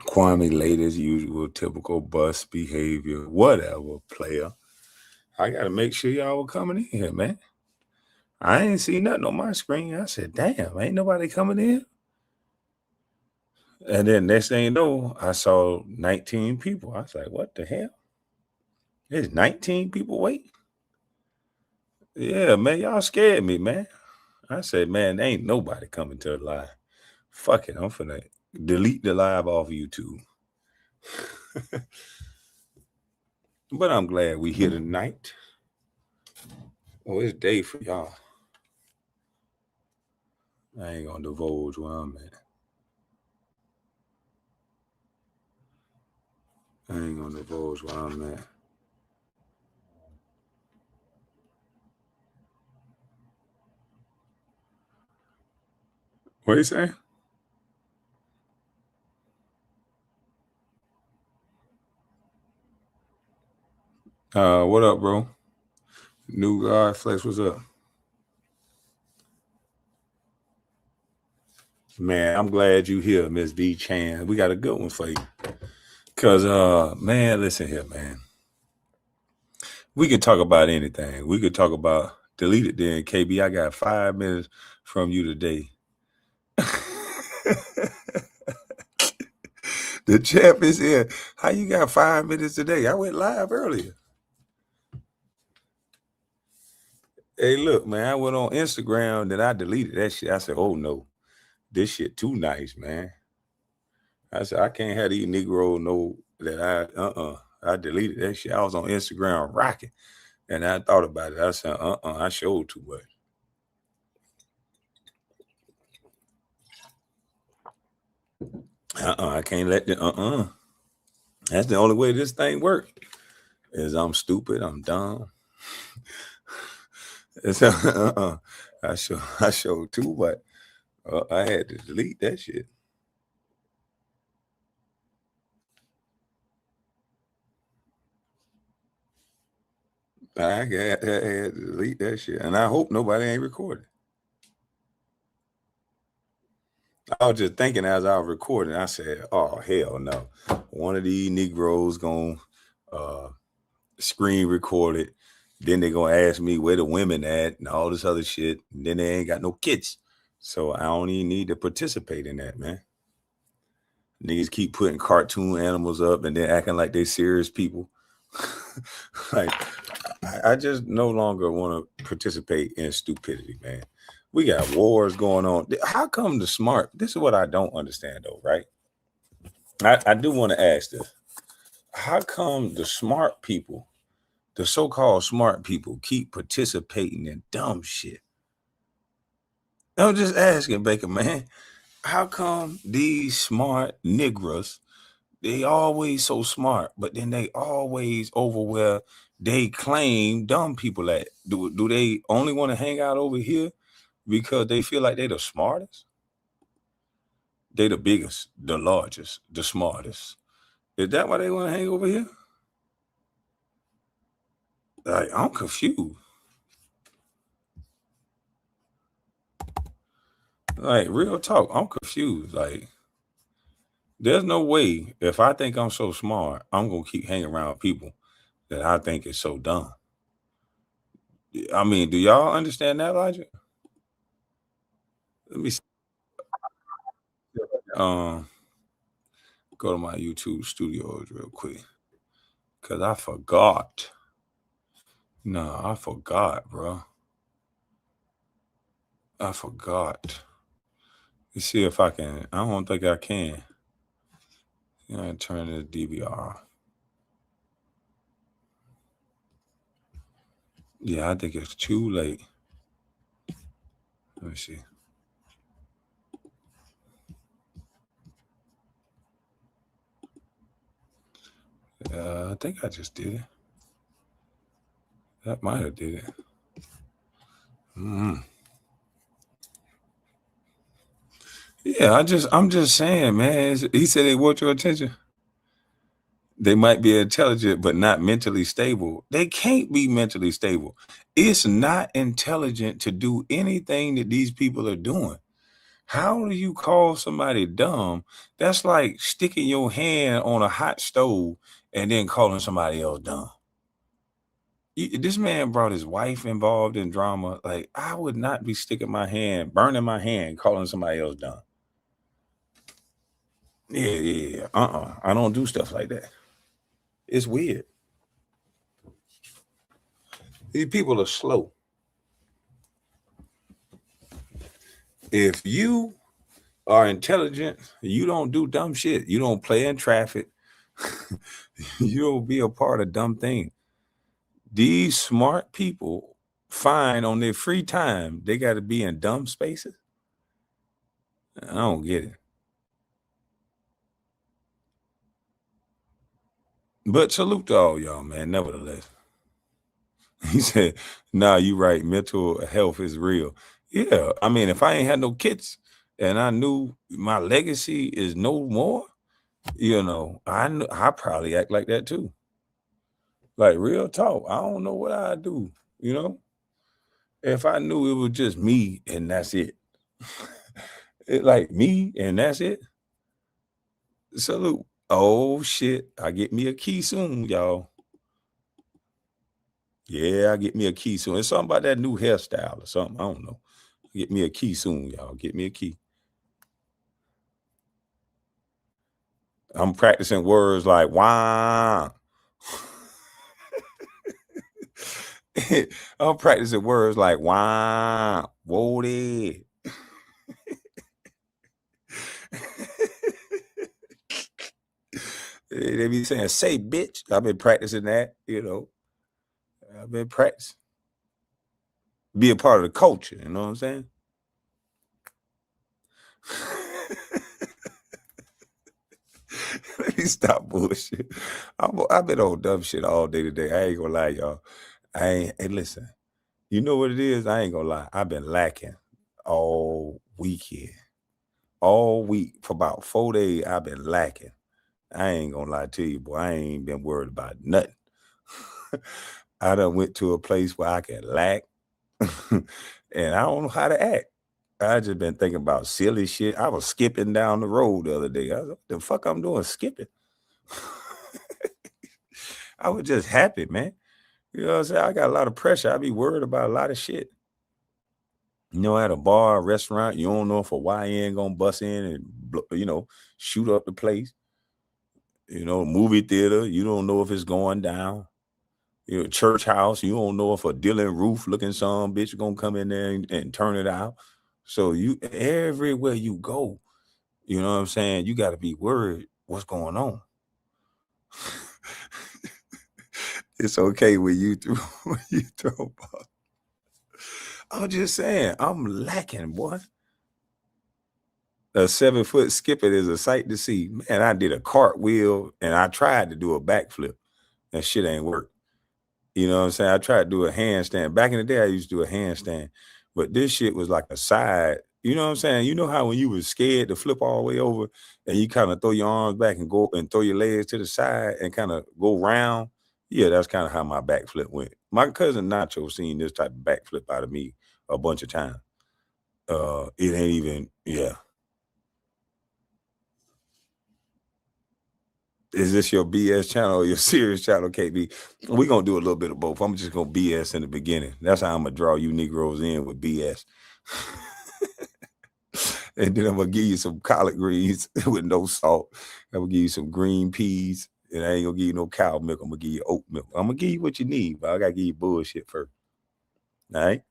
Kwame late as usual, typical bus behavior, whatever, player. I got to make sure y'all were coming in here, man. I ain't see nothing on my screen. I said, damn, ain't nobody coming in. And then next thing you know, I saw 19 people. I was like, what the hell? There's 19 people waiting? Yeah, man, y'all scared me, man. I said, man, ain't nobody coming to the live. Fuck it, I'm finna delete the live off YouTube. But I'm glad we here tonight. Oh, it's day for y'all. I ain't gonna divulge where I'm at. I ain't gonna divulge where I'm at. What you saying? What up, bro? New God Flex, what's up? Man, I'm glad you here, Miss B Chan. We got a good one for you. Cause man, listen here, man. We could talk about anything. We could talk about delete it then, KB. I got 5 minutes from you today. The champ is here. How you got 5 minutes today? I went live earlier. Hey, look, man, I went on Instagram, then I deleted that shit. I said, oh no, this shit too nice, man. I said, I can't have these Negro know that I deleted that shit. I was on Instagram rocking. And I thought about it. I said, I showed too much. I can't let the That's the only way this thing works. Is I'm stupid, I'm dumb. It's I showed too much. I had to delete that shit. I had to delete that shit. And I hope nobody ain't recording. I was just thinking as I was recording, I said, oh, hell no. One of these Negroes going to screen record it. Then they're going to ask me where the women at and all this other shit. And then they ain't got no kids. So I don't even need to participate in that, man. Niggas keep putting cartoon animals up and then acting like they serious people. Like, I just no longer want to participate in stupidity, man. We got wars going on. How come the smart? This is what I don't understand, though, right? I do want to ask this. How come the smart people, the so-called smart people, keep participating in dumb shit? I'm just asking, Baker, man. How come these smart Negroes, they always so smart, but then they always over where they claim dumb people at? Do they only want to hang out over here because they feel like they the smartest? They the biggest, the largest, the smartest. Is that why they want to hang over here? Like, I'm confused. Like, real talk, I'm confused. Like, there's no way if I think I'm so smart, I'm gonna keep hanging around people that I think is so dumb. I mean, do y'all understand that logic? Let me see. Go to my YouTube studios real quick. Cause I forgot. No, I forgot, bro. I forgot. Let's see if I can. I don't think I can. You know, turn this DVR. Yeah, I think it's too late. Let me see. I think I just did it. That might have did it. Yeah, I'm just saying, man. He said they want your attention. They might be intelligent, but not mentally stable. They can't be mentally stable. It's not intelligent to do anything that these people are doing. How do you call somebody dumb? That's like sticking your hand on a hot stove and then calling somebody else dumb. This man brought his wife involved in drama. Like, I would not be sticking my hand, burning my hand, calling somebody else dumb. Yeah. I don't do stuff like that. It's weird. These people are slow. If you are intelligent, you don't do dumb shit. You don't play in traffic. You don't be a part of dumb things. These smart people find on their free time they got to be in dumb spaces. I don't get it. But salute to all y'all, man. Nevertheless, he said, "Nah, you right. Mental health is real. Yeah, I mean, if I ain't had no kids and I knew my legacy is no more, I probably act like that too. Like real talk. I don't know what I do. You know, if I knew it was just me and that's it, it like me and that's it. Salute. Oh shit! I get me a key soon, y'all. Yeah, I get me a key soon. It's something about that new hairstyle or something. I don't know. Get me a key soon, y'all. Get me a key. I'm practicing words like wow. I'm practicing words like wow, woody. They be saying, say bitch. I've been practicing that, I've been practicing. Be a part of the culture, you know what I'm saying? Let me stop bullshit. I've been on dumb shit all day today. I ain't gonna lie, y'all. Hey, listen, you know what it is? I ain't gonna lie. I've been lacking all weekend. All week for about 4 days, I've been lacking. I ain't gonna lie to you, boy. I ain't been worried about nothing. I done went to a place where I can lack, and I don't know how to act. I just been thinking about silly shit. I was skipping down the road the other day. I was like, what the fuck I'm doing skipping? I was just happy, man. You know what I'm saying? I got a lot of pressure. I be worried about a lot of shit. At a bar, restaurant, you don't know if a YN gonna bust in and shoot up the place. Movie theater, you don't know if it's going down. Church house, you don't know if a Dylan Roof looking some bitch gonna come in there and turn it out. So you everywhere you go, you know what I'm saying? You got to be worried what's going on. It's okay when you throw ball. I'm just saying, I'm lacking, boy. A 7-foot skipping is a sight to see. Man, I did a cartwheel and I tried to do a backflip. That shit ain't work. You know what I'm saying? I tried to do a handstand. Back in the day, I used to do a handstand, but this shit was like a side. You know what I'm saying? You know how when you was scared to flip all the way over and you kind of throw your arms back and go and throw your legs to the side and kind of go round? Yeah, that's kind of how my backflip went. My cousin Nacho seen this type of backflip out of me a bunch of times. It ain't even, yeah. Is this your BS channel or your serious channel, KB? We're gonna do a little bit of both. I'm just gonna BS in the beginning. That's how I'm gonna draw you Negroes in with BS. And then I'm gonna give you some collard greens with no salt. I'm gonna give you some green peas, and I ain't gonna give you no cow milk. I'm gonna give you oat milk. I'm gonna give you what you need, but I gotta give you bullshit first. All right.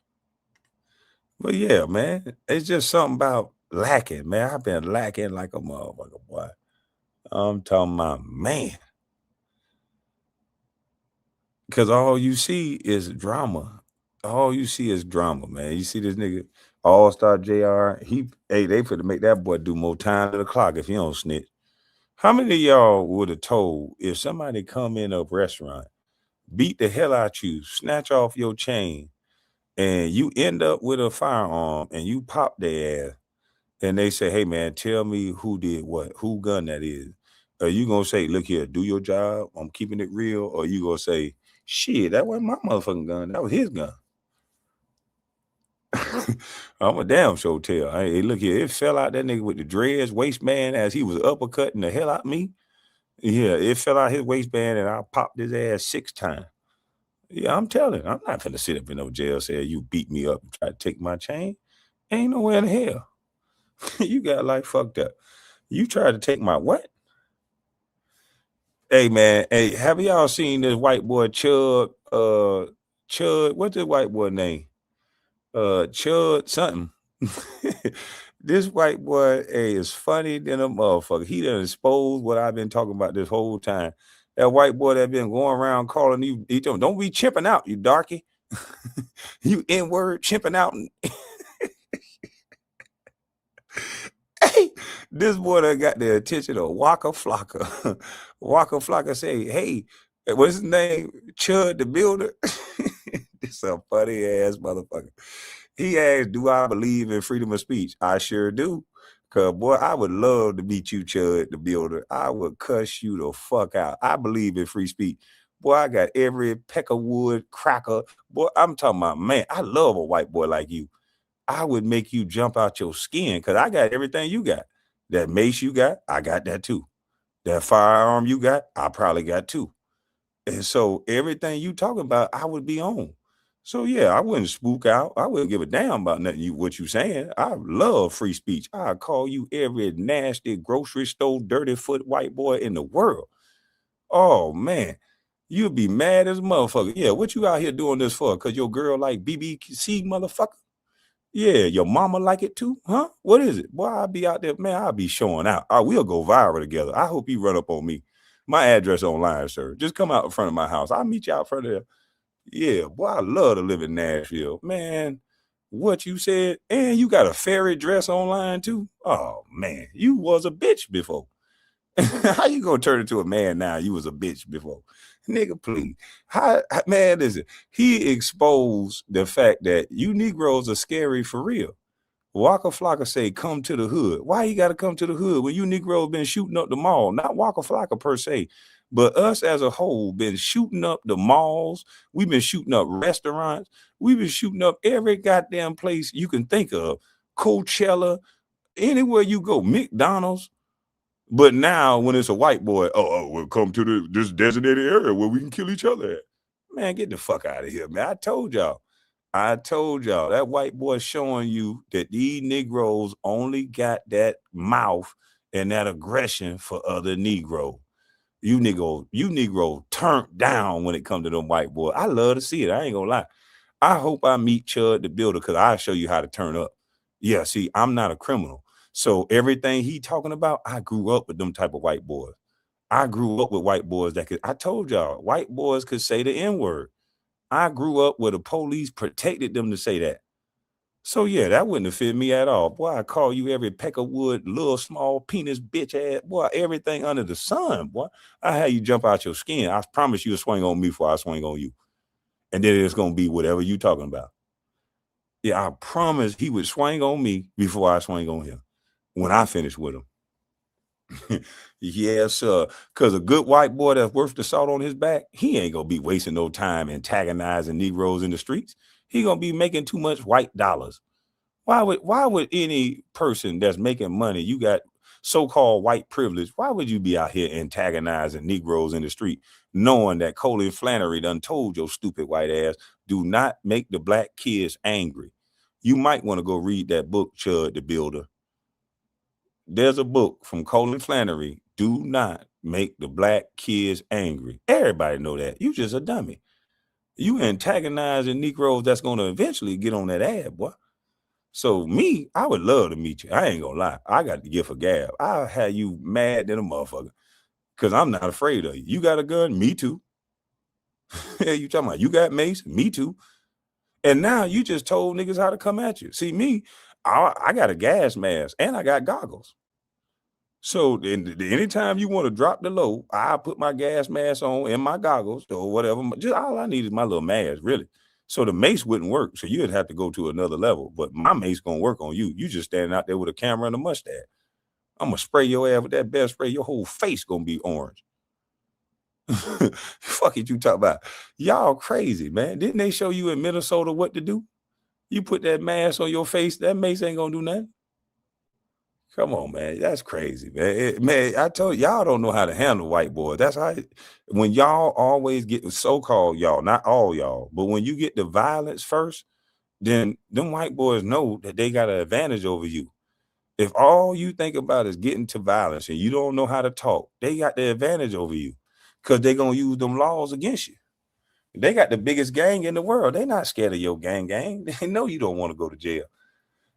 But yeah, man, it's just something about lacking, man. I've been lacking like a motherfucker, boy. I'm talking about man. Because all you see is drama. All you see is drama, man. You see this nigga, All Star JR. They finna make that boy do more time to the clock if he don't snitch. How many of y'all would have told if somebody come in a restaurant, beat the hell out you, snatch off your chain, and you end up with a firearm and you pop their ass, and they say, hey man, tell me who did what, who gun that is. Are you gonna say, look here, do your job, I'm keeping it real, or you gonna say, shit, that wasn't my motherfucking gun, that was his gun? I'm a damn sure tell. Hey, look here, it fell out that nigga with the dreads waistband as he was uppercutting the hell out me. Yeah, it fell out his waistband and I popped his ass 6 times. Yeah, I'm telling. I'm not finna sit up in no jail cell. You beat me up and try to take my chain. Ain't nowhere in hell. You got like fucked up. You tried to take my what? Hey man, hey, have y'all seen this white boy Chud? Chud, what's this white boy name? Chud something. This white boy is funny than a motherfucker. He done exposed what I've been talking about this whole time. That white boy that been going around calling you, he don't be chimping out, you darky. You N-word chimping out. Hey, this boy that got the attention of Waka Flocka. Waka Flocka say, hey, what's his name? Chud the Builder. This a funny ass motherfucker. He asked, do I believe in freedom of speech? I sure do. Cause boy, I would love to meet you, Chud the Builder. I would cuss you the fuck out. I believe in free speech. Boy, I got every peck of wood, cracker. Boy, I'm talking about, man, I love a white boy like you. I would make you jump out your skin because I got everything you got. That mace you got, I got that too. That firearm you got, I probably got too. And so everything you talking about, I would be on. So yeah, I wouldn't spook out. I wouldn't give a damn about nothing what you saying. I love free speech. I call you every nasty grocery store dirty foot white boy in the world. Oh man, you'd be mad as a motherfucker. Yeah, what you out here doing this for? Cause your girl like BBC motherfucker? Yeah, your mama like it too, huh? What is it? Boy, I'll be out there, man. I'll be showing out. We'll go viral together. I hope you run up on me. My address online, sir. Just come out in front of my house. I'll meet you out front of there. Yeah, boy, I love to live in Nashville. Man, what you said? And you got a fairy dress online too? Oh, man, you was a bitch before. How you gonna turn into a man now? You was a bitch before. Nigga, please. How man is it? He exposed the fact that you Negroes are scary for real. Waka Flocka say, come to the hood. Why you gotta come to the hood when you Negroes been shooting up the mall? Not Waka Flocka per se, but us as a whole been shooting up the malls. We've been shooting up restaurants. We've been shooting up every goddamn place you can think of. Coachella, anywhere you go, McDonald's. But now, when it's a white boy, we'll come to this designated area where we can kill each other at. Man, get the fuck out of here, man. I told y'all that white boy showing you that these Negroes only got that mouth and that aggression for other Negroes. You Negro turned down when it comes to them white boys. I love to see it. I ain't gonna lie. I hope I meet Chud the Builder because I'll show you how to turn up. Yeah, see, I'm not a criminal. So everything he talking about, I grew up with them type of white boys. I grew up with white boys that could, I told y'all, white boys could say the N-word. I grew up where the police protected them to say that. So yeah, that wouldn't have fit me at all. Boy, I call you every peck of wood, little small penis bitch ass. Boy, everything under the sun, boy. I had you jump out your skin. I promise you to swing on me before I swing on you. And then it's gonna be whatever you talking about. Yeah, I promise he would swing on me before I swing on him when I finish with him. Yes, sir. Because a good white boy that's worth the salt on his back, he ain't gonna be wasting no time antagonizing Negroes in the streets. He gonna be making too much white dollars. Why would any person that's making money, you got so-called white privilege, why would you be out here antagonizing Negroes in the street, knowing that Colin Flannery done told your stupid white ass, do not make the black kids angry. You might want to go read that book, Chud the Builder. There's a book from Colin Flannery, Do Not Make the Black Kids Angry. Everybody know that. You just a dummy. You antagonizing Negroes that's going to eventually get on that ass, boy. So me, I would love to meet you. I ain't gonna lie. I got the gift of gab. I'll have you mad than a motherfucker. Cause I'm not afraid of you. You got a gun? Me too. You talking about you got mace? Me too. And now you just told niggas how to come at you. See me, I got a gas mask and I got goggles. So anytime you want to drop the low, I put my gas mask on and my goggles or whatever. Just all I need is my little mask, really. So the mace wouldn't work. So you'd have to go to another level. But my mace gonna work on you. You just standing out there with a camera and a mustache. I'm gonna spray your ass with that best spray. Your whole face gonna be orange. Fuck it, you talk about. Y'all crazy, man. Didn't they show you in Minnesota what to do? You put that mask on your face, that mace ain't gonna do nothing. Come on, man. That's crazy, man. Man, I told y'all don't know how to handle white boys. That's how when y'all always get so-called y'all, not all y'all, but when you get the violence first, then them white boys know that they got an advantage over you. If all you think about is getting to violence and you don't know how to talk, they got the advantage over you because they're gonna use them laws against you. They got the biggest gang in the world. They not scared of your gang. They know you don't want to go to jail.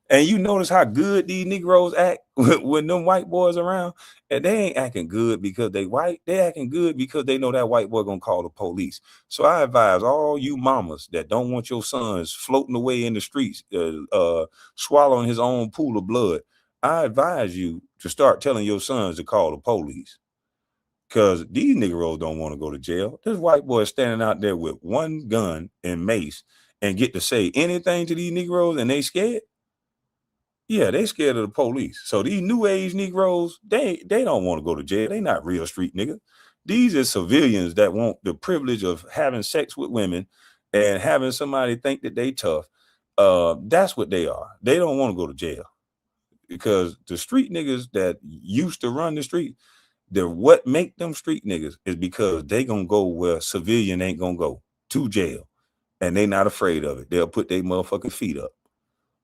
And you notice how good these Negroes act when them white boys around, and they ain't acting good because they white. They acting good because they know that white boy gonna call the police. So I advise all you mamas that don't want your sons floating away in the streets, swallowing his own pool of blood. I advise you to start telling your sons to call the police. Cause these Negroes don't want to go to jail. This white boy is standing out there with one gun and mace and get to say anything to these Negroes and they scared. Yeah, they scared of the police. So these new age Negroes, they don't want to go to jail. They not real street niggas. These are civilians that want the privilege of having sex with women and having somebody think that they tough. That's what they are. They don't want to go to jail because the street niggas that used to run the street, what make them street niggas is because they gonna go where civilian ain't gonna go, to jail, and they not afraid of it. They'll put their motherfucking feet up.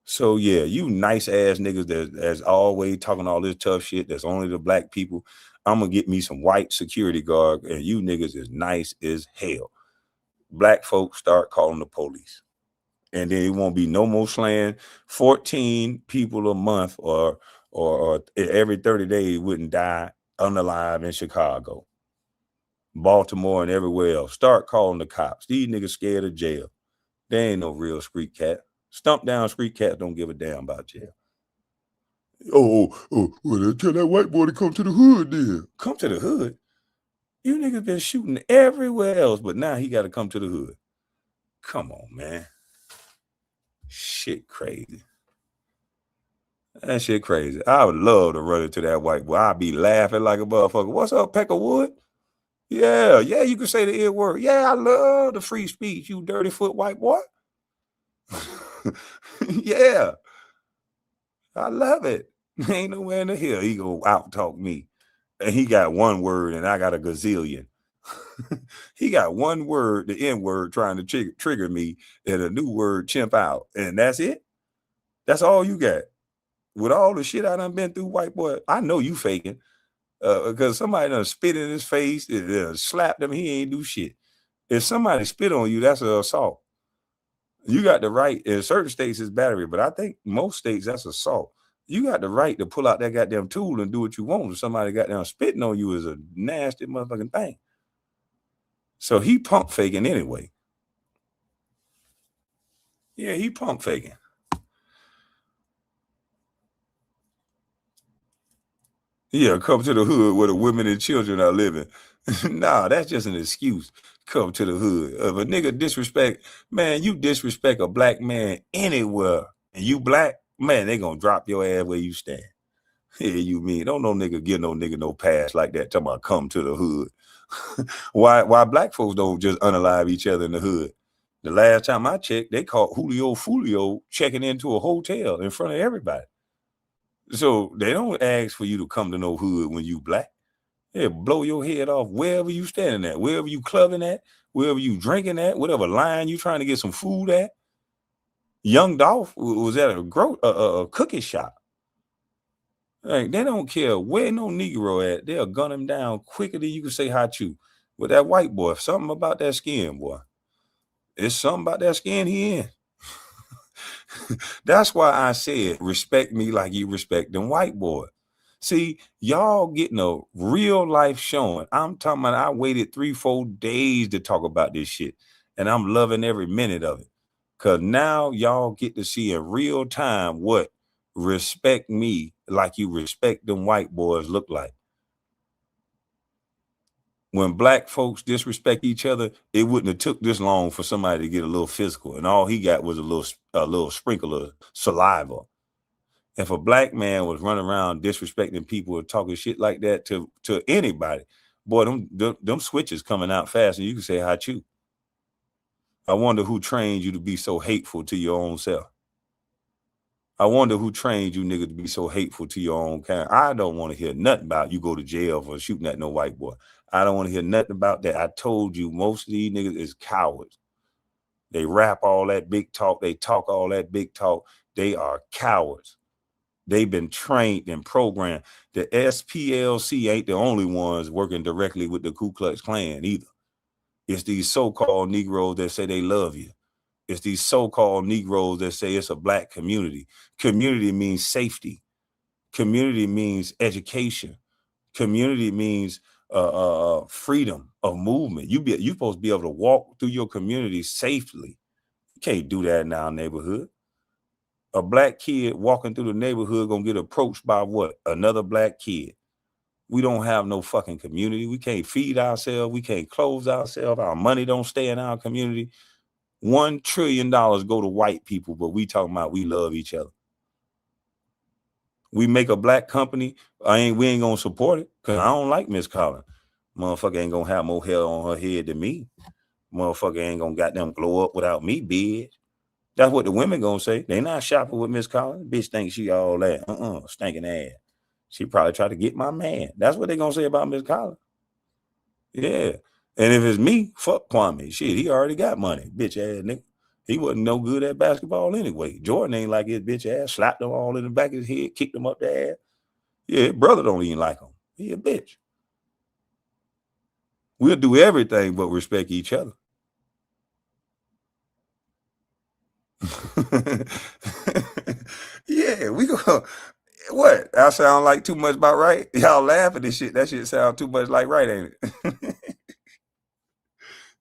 So yeah, you nice ass niggas that's always talking all this tough shit that's only the black people. I'm gonna get me some white security guard, and you niggas is nice as hell. Black folks start calling the police. And then it won't be no more slaying 14 people a month or every 30 days wouldn't die unalive in Chicago, Baltimore, and everywhere else. Start calling the cops. These niggas scared of jail. They ain't no real street cat. Stump down street cat don't give a damn about jail. Well, tell that white boy to come to the hood then. Come to the hood? You niggas been shooting everywhere else, but now he got to come to the hood. Come on, man. Shit crazy. That shit crazy. I would love to run into that white boy. I'd be laughing like a motherfucker. What's up, Peckerwood? Yeah, you can say the N word. Yeah, I love the free speech, you dirty foot white boy. Yeah, I love it. Ain't nowhere in the hell he go out talk me. And he got one word and I got a gazillion. He got one word, the N word, trying to trigger me, and a new word, chimp out. And that's it. That's all you got. With all the shit I done been through, white boy, I know you faking. Because somebody done spit in his face, slapped him, he ain't do shit. If somebody spit on you, that's an assault. You got the right, in certain states it's battery, but I think most states that's assault. You got the right to pull out that goddamn tool and do what you want. If somebody got down spitting on you is a nasty motherfucking thing. So he pump faking anyway. Yeah, he pump faking. Yeah, come to the hood where the women and children are living. Nah, that's just an excuse. Come to the hood. If a nigga disrespect, man, you disrespect a black man anywhere, and you black, man, they gonna drop your ass where you stand. Yeah, you mean don't no nigga give no nigga no pass like that. Talking about come to the hood. Why black folks don't just unalive each other in the hood? The last time I checked, they caught Julio Fulio checking into a hotel in front of everybody. So they don't ask for you to come to no hood when you black. They blow your head off wherever you standing at, wherever you clubbing at, wherever you drinking at, whatever line you trying to get some food at. Young Dolph was at a cookie shop. Like, they don't care where no Negro at. They'll gun him down quicker than you can say hi to. With that white boy, something about that skin, boy. It's something about that skin he in. That's why I said respect me like you respect them white boy. See, y'all getting a real life showing. I'm talking about I waited 3-4 days to talk about this shit. And I'm loving every minute of it. Cause now y'all get to see in real time what respect me like you respect them white boys look like. When black folks disrespect each other, it wouldn't have took this long for somebody to get a little physical. And all he got was a little sprinkle of saliva. If a black man was running around disrespecting people or talking shit like that to anybody, boy, them switches coming out fast, and you can say hi chew. I wonder who trained you to be so hateful to your own self. I wonder who trained you niggas to be so hateful to your own kind. I don't want to hear nothing about you go to jail for shooting at no white boy. I don't want to hear nothing about that. I told you most of these niggas is cowards. They rap all that big talk. They talk all that big talk. They are cowards. They've been trained and programmed. The SPLC ain't the only ones working directly with the Ku Klux Klan either. It's these so-called Negroes that say they love you. It's these so-called Negroes that say it's a black community. Community means safety. Community means education. Community means freedom of movement. You supposed to be able to walk through your community safely. You can't do that in our neighborhood. A black kid walking through the neighborhood gonna get approached by what? Another black kid. We don't have no fucking community. We can't feed ourselves. We can't clothe ourselves. Our money don't stay in our community. $1 trillion go to white people, but we talking about we love each other. We make a black company, we ain't gonna support it because I don't like Miss Collins. Motherfucker ain't gonna have more hair on her head than me. Motherfucker ain't gonna goddamn glow up without me, bitch. That's what the women gonna say. They not shopping with Miss Collins. Bitch thinks she all that. Stinking ass. She probably tried to get my man. That's what they gonna say about Miss Collins. Yeah. And if it's me, fuck Kwame. Shit, he already got money. Bitch ass nigga. He wasn't no good at basketball anyway. Jordan ain't like his bitch ass. Slapped him all in the back of his head, kicked him up the ass. Yeah, his brother don't even like him. He a bitch. We'll do everything but respect each other. Yeah, we go. What? I sound like too much about right? Y'all laughing and shit. That shit sound too much like right, ain't it?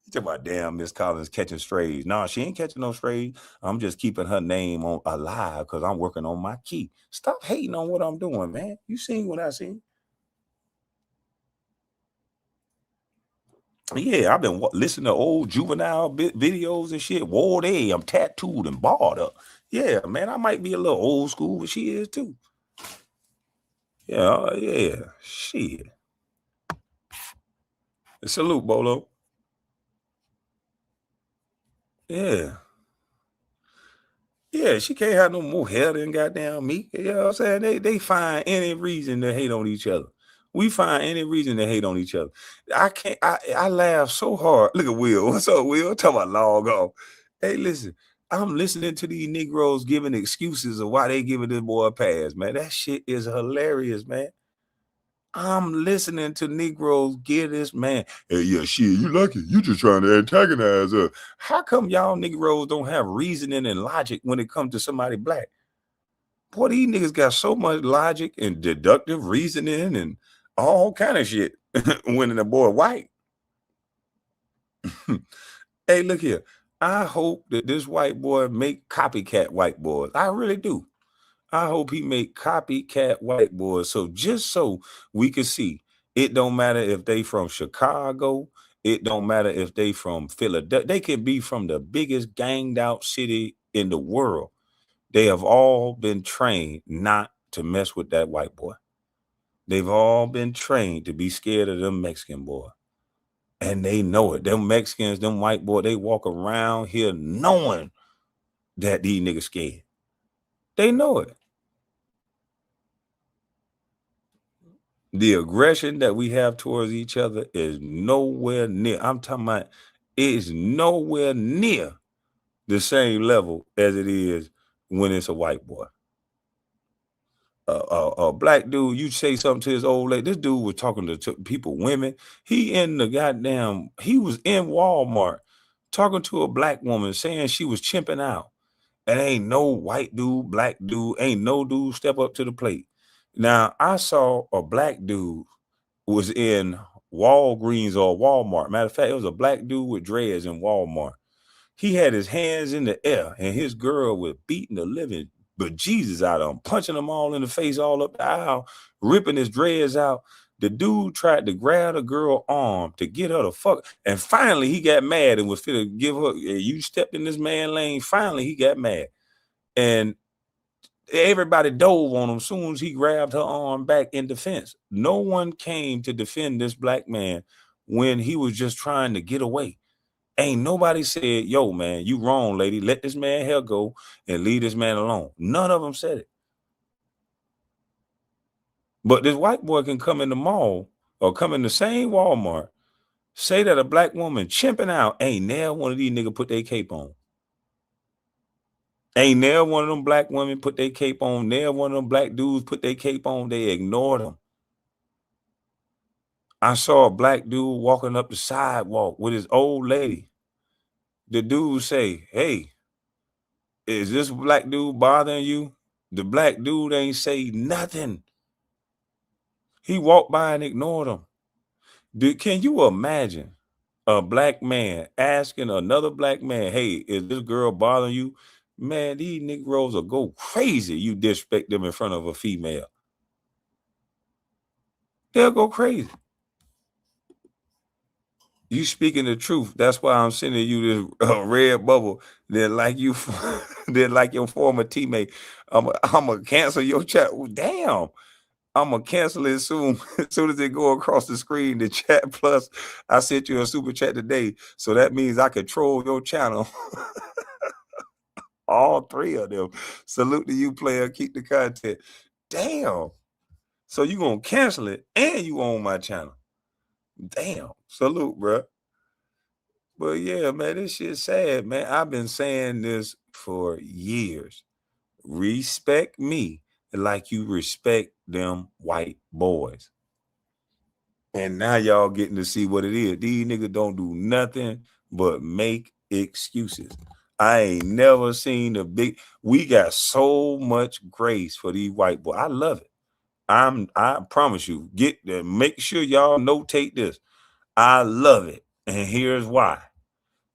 You talking about damn Miss Collins catching strays. Nah, she ain't catching no strays. I'm just keeping her name on alive because I'm working on my key. Stop hating on what I'm doing, man. You seen what I seen? Yeah, I've been listening to old juvenile videos and shit. Whoa, I'm tattooed and barred up. Yeah, man, I might be a little old school, but she is too. Yeah, shit. Salute, Bolo. Yeah. Yeah, she can't have no more hair than goddamn me. You know what I'm saying? They find any reason to hate on each other. We find any reason to hate on each other. I laugh so hard. Look at Will. What's up, Will? Talk about log off. Hey, listen, I'm listening to these Negroes giving excuses of why they giving this boy a pass, man. That shit is hilarious, man. I'm listening to Negroes give this man, hey, yeah, shit, you lucky. You just trying to antagonize her. How come y'all Negroes don't have reasoning and logic when it comes to somebody black? Boy, these niggas got so much logic and deductive reasoning and all kind of shit when the boy white. Hey, look here. I hope that this white boy make copycat white boys. I really do. I hope he make copycat white boys. So just so we can see, it don't matter if they from Chicago. It don't matter if they from Philadelphia. They can be from the biggest ganged out city in the world. They have all been trained not to mess with that white boy. They've all been trained to be scared of them Mexican boy. And they know it. Them Mexicans, them white boy, they walk around here knowing that these niggas scared. They know it. The aggression that we have towards each other is nowhere near. I'm talking about it's nowhere near the same level as it is when it's a white boy. A black dude, you say something to his old lady. This dude was talking to people, women. He was in Walmart talking to a black woman saying she was chimping out. And ain't no white dude, black dude, ain't no dude step up to the plate. Now, I saw a black dude was in Walgreens or Walmart. Matter of fact, it was a black dude with dreads in Walmart. He had his hands in the air, and his girl was beating the living bejesus out of him, punching them all in the face, all up the aisle, ripping his dreads out. The dude tried to grab the girl arm to get her to fuck. And finally, he got mad and was finna give her, you stepped in this man lane. Finally, he got mad. And everybody dove on him as soon as he grabbed her arm back in defense. No one came to defend this black man when he was just trying to get away. Ain't nobody said, yo, man, you wrong, lady. Let this man hair go and leave this man alone. None of them said it. But this white boy can come in the mall or come in the same Walmart, say that a black woman chimping out, ain't never one of these niggas put their cape on. Ain't never one of them black women put their cape on. Never one of them black dudes put their cape on. They ignored them. I saw a black dude walking up the sidewalk with his old lady. The dude say, hey, is this black dude bothering you? The black dude ain't say nothing. He walked by and ignored him. Can you imagine a black man asking another black man, hey, is this girl bothering you? Man, these Negroes will go crazy. You disrespect them in front of a female. They'll go crazy. You speaking the truth. That's why I'm sending you this red bubble. That like you, that like your former teammate. I'm gonna cancel your chat. Damn, I'm gonna cancel it soon. As soon as it go across the screen, the chat plus. I sent you a super chat today, so that means I control your channel. All three of them. Salute to you, player. Keep the content. Damn. So you gonna cancel it and you own my channel. Damn. Salute, bro. But yeah, man, this shit's sad, man. I've been saying this for years. Respect me like you respect them white boys. And now y'all getting to see what it is. These niggas don't do nothing but make excuses. I ain't never seen we got so much grace for these white boys. I love it. I promise you, make sure y'all notate this. I love it. And here's why.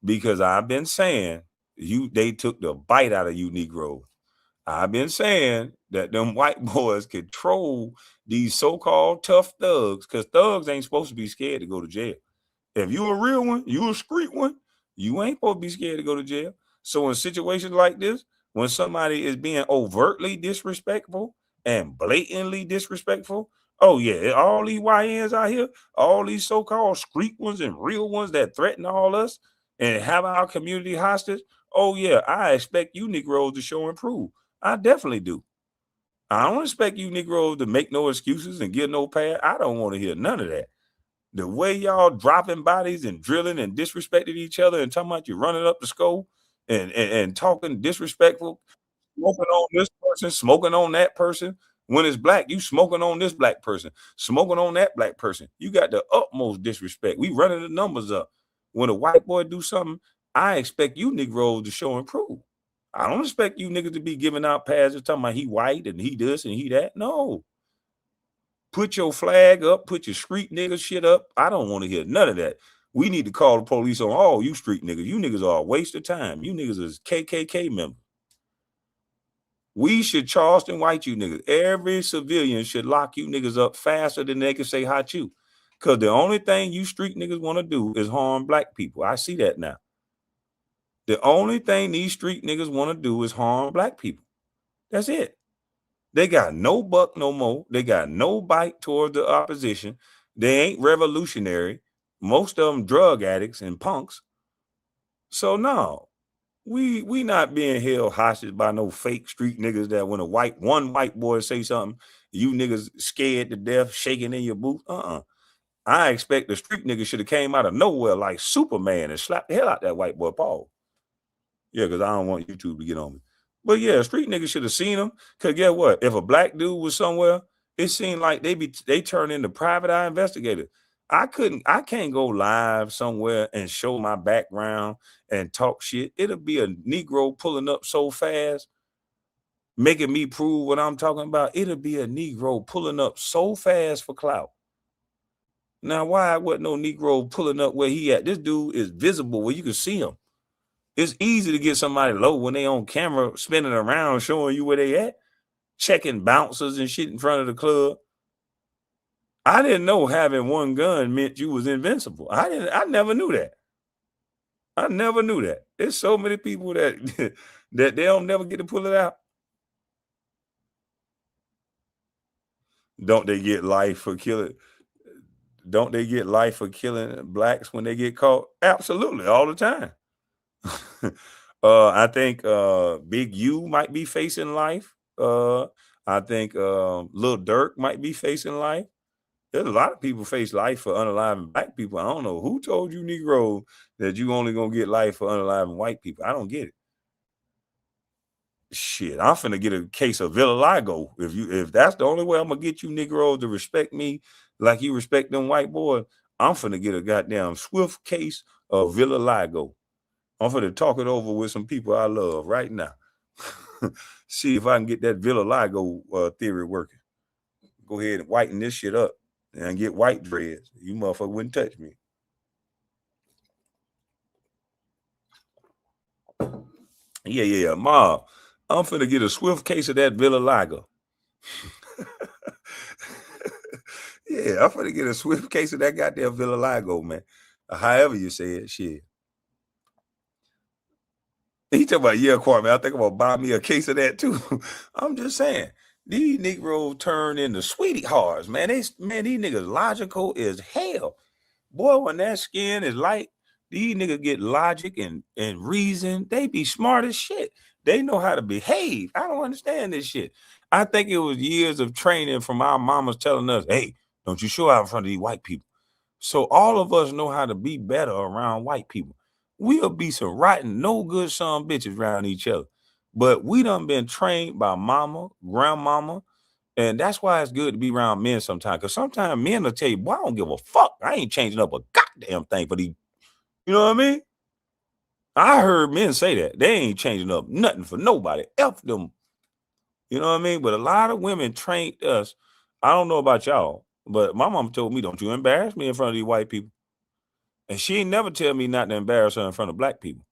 Because I've been saying they took the bite out of you Negroes. I've been saying that them white boys control these so-called tough thugs, because thugs ain't supposed to be scared to go to jail. If you a real one, you a street one, you ain't supposed to be scared to go to jail. So in situations like this, when somebody is being overtly disrespectful and blatantly disrespectful, oh yeah, all these YNs out here, all these so-called street ones and real ones that threaten all us and have our community hostage, oh yeah, I expect you Negroes to show and prove. I definitely do. I don't expect you Negroes to make no excuses and give no pad. I don't want to hear none of that. The way y'all dropping bodies and drilling and disrespecting each other and talking about you running up the skull and talking disrespectful, smoking on this person, smoking on that person. When it's black, you smoking on this black person, smoking on that black person. You got the utmost disrespect. We running the numbers up. When a white boy do something, I expect you Negroes to show and prove. I don't expect you niggas to be giving out pads and talking about he white and he this and he that. No. Put your flag up, put your street nigga shit up. I don't want to hear none of that. We need to call the police on all you street niggas. You niggas are a waste of time. You niggas is KKK members. We should Charleston white you niggas. Every civilian should lock you niggas up faster than they can say hot you. Because the only thing you street niggas want to do is harm black people. I see that now. The only thing these street niggas want to do is harm black people. That's it. They got no buck no more. They got no bite toward the opposition. They ain't revolutionary. Most of them drug addicts and punks. So no, we not being held hostage by no fake street niggas that when one white boy say something, you niggas scared to death, shaking in your boots. I expect the street niggas should have came out of nowhere like Superman and slapped the hell out that white boy Paul. Yeah, because I don't want YouTube to get on me. But yeah, street niggas should have seen him. Cause guess what? If a black dude was somewhere, it seemed like they turn into private eye investigators. I can't go live somewhere and show my background and talk shit. It'll be a Negro pulling up so fast, making me prove what I'm talking about. It'll be a Negro pulling up so fast for clout. Now, why wasn't no Negro pulling up where he at? This dude is visible where you can see him. It's easy to get somebody low when they on camera spinning around showing you where they at, checking bouncers and shit in front of the club. I didn't know having one gun meant you was invincible. I never knew that. I never knew that. There's so many people that that they don't never get to pull it out. Don't they get life for killing? Don't they get life for killing blacks when they get caught? Absolutely, all the time. I think Big U might be facing life. I think Lil Durk might be facing life. There's a lot of people face life for unaliving black people. I don't know who told you, Negro, that you only gonna get life for unaliving white people. I don't get it. Shit, I'm finna get a case of vitiligo. If that's the only way I'm gonna get you Negroes to respect me like you respect them white boys, I'm finna get a goddamn swift case of vitiligo. I'm finna talk it over with some people I love right now. See if I can get that vitiligo theory working. Go ahead and whiten this shit up and get white dreads. You motherfucker wouldn't touch me. Yeah. Mom, I'm finna get a swift case of that vitiligo. Yeah, I'm finna get a swift case of that goddamn vitiligo, man. However you say it, shit. He talking about, yeah, Kwame, I think I'm gonna buy me a case of that too. I'm just saying, these Negroes turn into sweethearts, man. These niggas logical as hell. Boy, when that skin is light, these niggas get logic and reason. They be smart as shit. They know how to behave. I don't understand this shit. I think it was years of training from our mamas telling us, hey, don't you show out in front of these white people. So all of us know how to be better around white people. We'll be some rotten, no good son bitches around each other. But we done been trained by mama, grandmama, and that's why it's good to be around men sometimes. Because sometimes men will tell you, boy, I don't give a fuck. I ain't changing up a goddamn thing for these. You know what I mean? I heard men say that. They ain't changing up nothing for nobody. F them. You know what I mean? But a lot of women trained us. I don't know about y'all, but my mom told me, don't you embarrass me in front of these white people. And she ain't never tell me not to embarrass her in front of black people.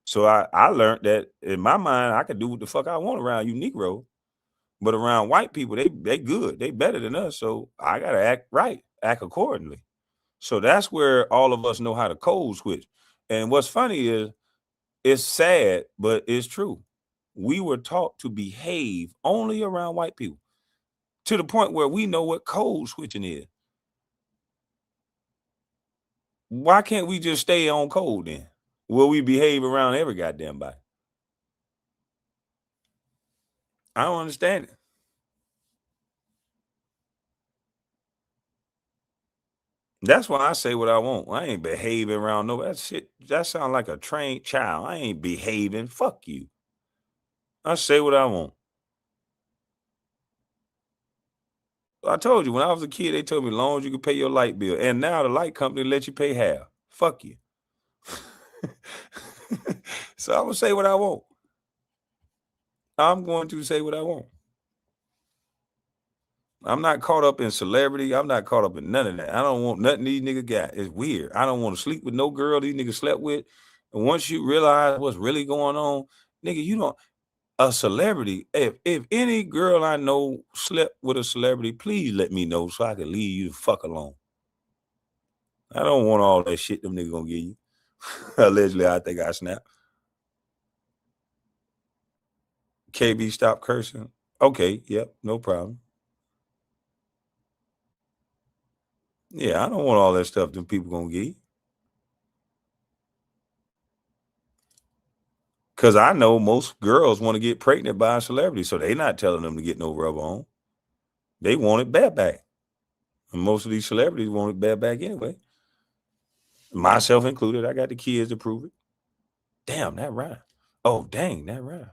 So I learned that in my mind, I can do what the fuck I want around you Negro. But around white people, they good. They better than us. So I gotta act right, act accordingly. So that's where all of us know how to code switch. And what's funny is it's sad, but it's true. We were taught to behave only around white people to the point where we know what code switching is. Why can't we just stay on code then? Will we behave around every goddamn body? I don't understand it. That's why I say what I want. I ain't behaving around no that shit. That sounds like a trained child. I ain't behaving. Fuck you. I say what I want. I told you when I was a kid, they told me as long as you can pay your light bill. And now the light company let you pay half. Fuck you. So I'm gonna say what I want. I'm going to say what I want. I'm not caught up in celebrity. I'm not caught up in none of that. I don't want nothing these niggas got. It's weird. I don't want to sleep with no girl these niggas slept with. And once you realize what's really going on, nigga, you don't a celebrity. If any girl I know slept with a celebrity, please let me know so I can leave you the fuck alone. I don't want all that shit them niggas gonna give you. Allegedly, I think I snapped. KB, stop cursing. Okay, yep, no problem. Yeah, I don't want all that stuff them people gonna give you. Cause I know most girls want to get pregnant by a celebrity, so they not telling them to get no rubber on. They want it bareback. And most of these celebrities want it bareback anyway. Myself included. I got the kids to prove it. Damn, that rhyme. Oh, dang, that rhyme.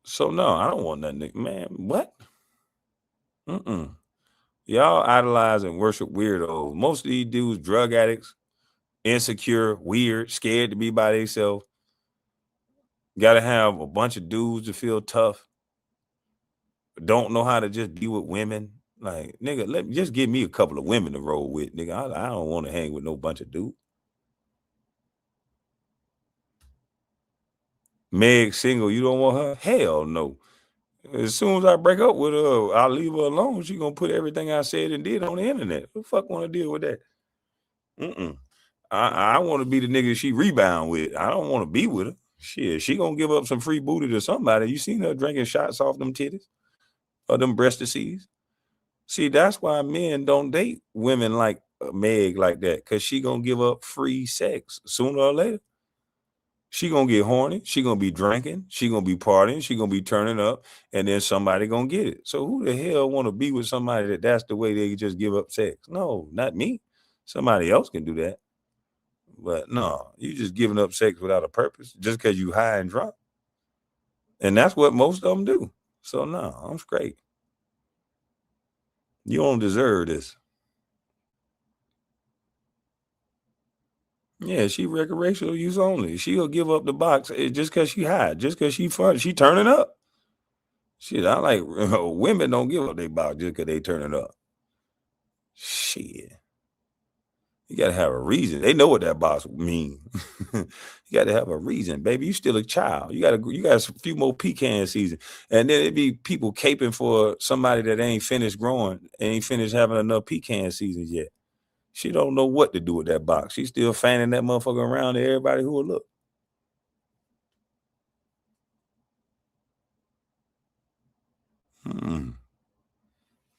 So no, I don't want nothing. Man, what? Mm-mm. Y'all idolize and worship weirdos. Most of these dudes, drug addicts, insecure, weird, scared to be by themselves. Got to have a bunch of dudes to feel tough. Don't know how to just be with women. Like, nigga, just give me a couple of women to roll with, nigga. I don't want to hang with no bunch of dudes. Meg single, you don't want her? Hell no. As soon as I break up with her, I'll leave her alone. She gonna put everything I said and did on the internet. Who the fuck want to deal with that? Mm-mm. I want to be the nigga she rebound with. I don't want to be with her. Shit, she gonna give up some free booty to somebody. You seen her drinking shots off them titties or them breast disease? See, that's why men don't date women like Meg like that, because she gonna give up free sex sooner or later. She gonna get horny. She gonna be drinking. She gonna be partying. She gonna be turning up, and then somebody gonna get it. So who the hell want to be with somebody that's the way they just give up sex? No, not me. Somebody else can do that, but no, you just giving up sex without a purpose just because you high and drunk, and that's what most of them do. So no, I'm straight. You don't deserve this. Yeah, she recreational use only. She'll give up the box just because she high, just because she fun. She turning up. Shit, I like women don't give up their box just because they turning up. Shit, you gotta have a reason. They know what that box mean. You gotta have a reason, baby. You still a child. You got a few more pecan season, and then it be people caping for somebody that ain't finished growing, ain't finished having enough pecan seasons yet. She don't know what to do with that box. She's still fanning that motherfucker around to everybody who will look. Hmm.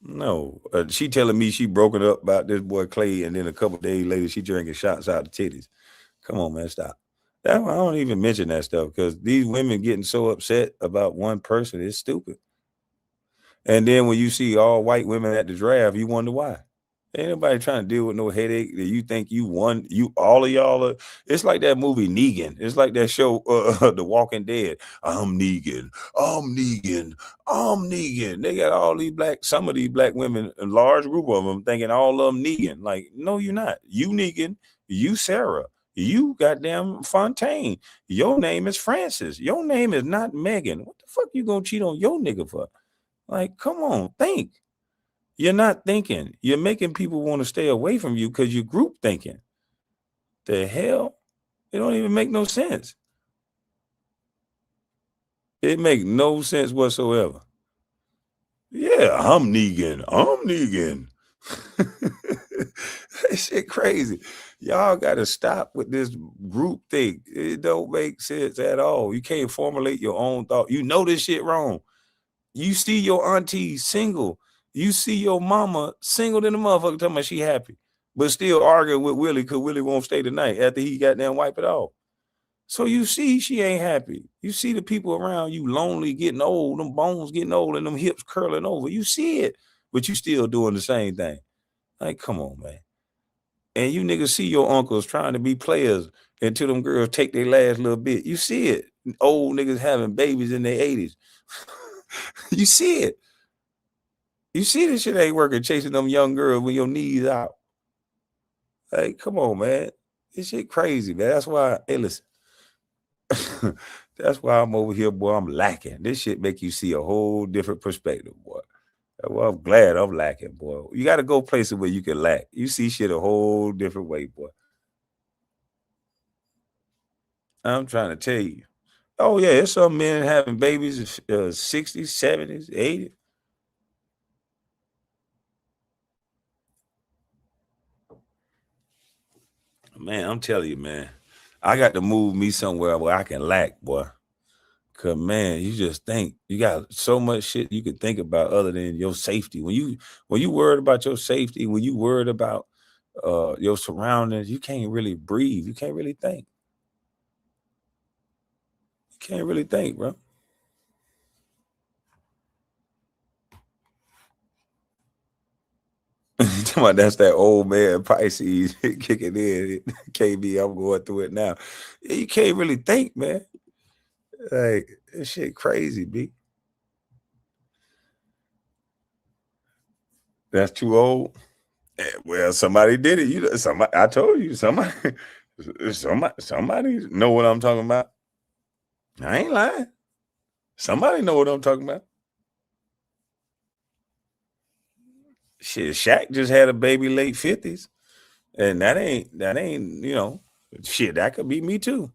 No, she telling me she broken up about this boy Clay, and then a couple days later she drinking shots out the titties. Come on, man, stop. That I don't even mention that stuff because these women getting so upset about one person is stupid. And then when you see all white women at the draft, you wonder why. Ain't nobody trying to deal with no headache that you think you won. You all of y'all are. It's like that movie Negan. It's like that show, The Walking Dead. I'm Negan. I'm Negan. I'm Negan. They got all these some of these black women, a large group of them, thinking all of them Negan. Like, no, you're not. You Negan. You Sarah. You goddamn Fontaine. Your name is Francis. Your name is not Megan. What the fuck you gonna cheat on your nigga for? Like, come on, think. You're not thinking. You're making people want to stay away from you because you're group thinking. The hell? It don't even make no sense. It make no sense whatsoever. Yeah, I'm Negan. I'm Negan. That shit crazy. Y'all got to stop with this group thing. It don't make sense at all. You can't formulate your own thought. You know this shit wrong. You see your auntie single. You see your mama single than the motherfucker talking about she happy, but still arguing with Willie because Willie won't stay the night after he got down wipe it off. So you see she ain't happy. You see the people around you lonely, getting old, them bones getting old, and them hips curling over. You see it, but you still doing the same thing. Like, come on, man. And you niggas see your uncles trying to be players until them girls take their last little bit. You see it. Old niggas having babies in their 80s. You see it. You see this shit ain't working, chasing them young girls with your knees out. Hey, come on, man. This shit crazy, man. That's why, hey, listen. That's why I'm over here, boy. I'm lacking. This shit make you see a whole different perspective, boy. Well, I'm glad I'm lacking, boy. You got to go places where you can lack. You see shit a whole different way, boy. I'm trying to tell you. Oh, yeah, it's some men having babies in 60s, 70s, 80s. Man, I'm telling you, man. I got to move me somewhere where I can lack, boy. Cause man, you just think you got so much shit you could think about other than your safety. When you worried about your safety, when you worried about your surroundings, you can't really breathe. You can't really think. You can't really think, bro. Talking about that's that old man Pisces kicking in. Can't be. I'm going through it now. Yeah, you can't really think, man. Like this shit crazy, b. That's too old. Well, somebody did it. You know, somebody. I told you, somebody, somebody know what I'm talking about. I ain't lying. Somebody know what I'm talking about. Shit, Shaq just had a baby late 50s, and that ain't shit. That could be me too.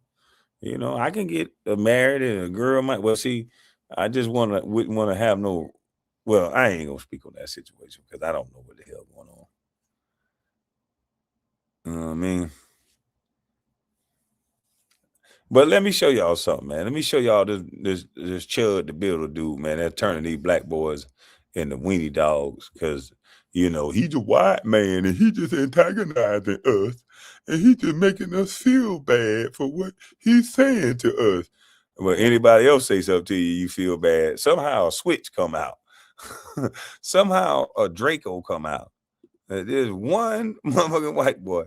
I can get married and a girl might. Well, see, I just wouldn't want to have no. Well, I ain't gonna speak on that situation because I don't know what the hell going on. You know what I mean? But let me show y'all something, man. Let me show y'all this Chud the Builder dude, man. That's turning these black boys and the weenie dogs, because he's a white man and he just antagonizing us and he just making us feel bad for what he's saying to us. When anybody else say something to you, you feel bad. Somehow a switch come out. Somehow a Draco come out. There's one motherfucking white boy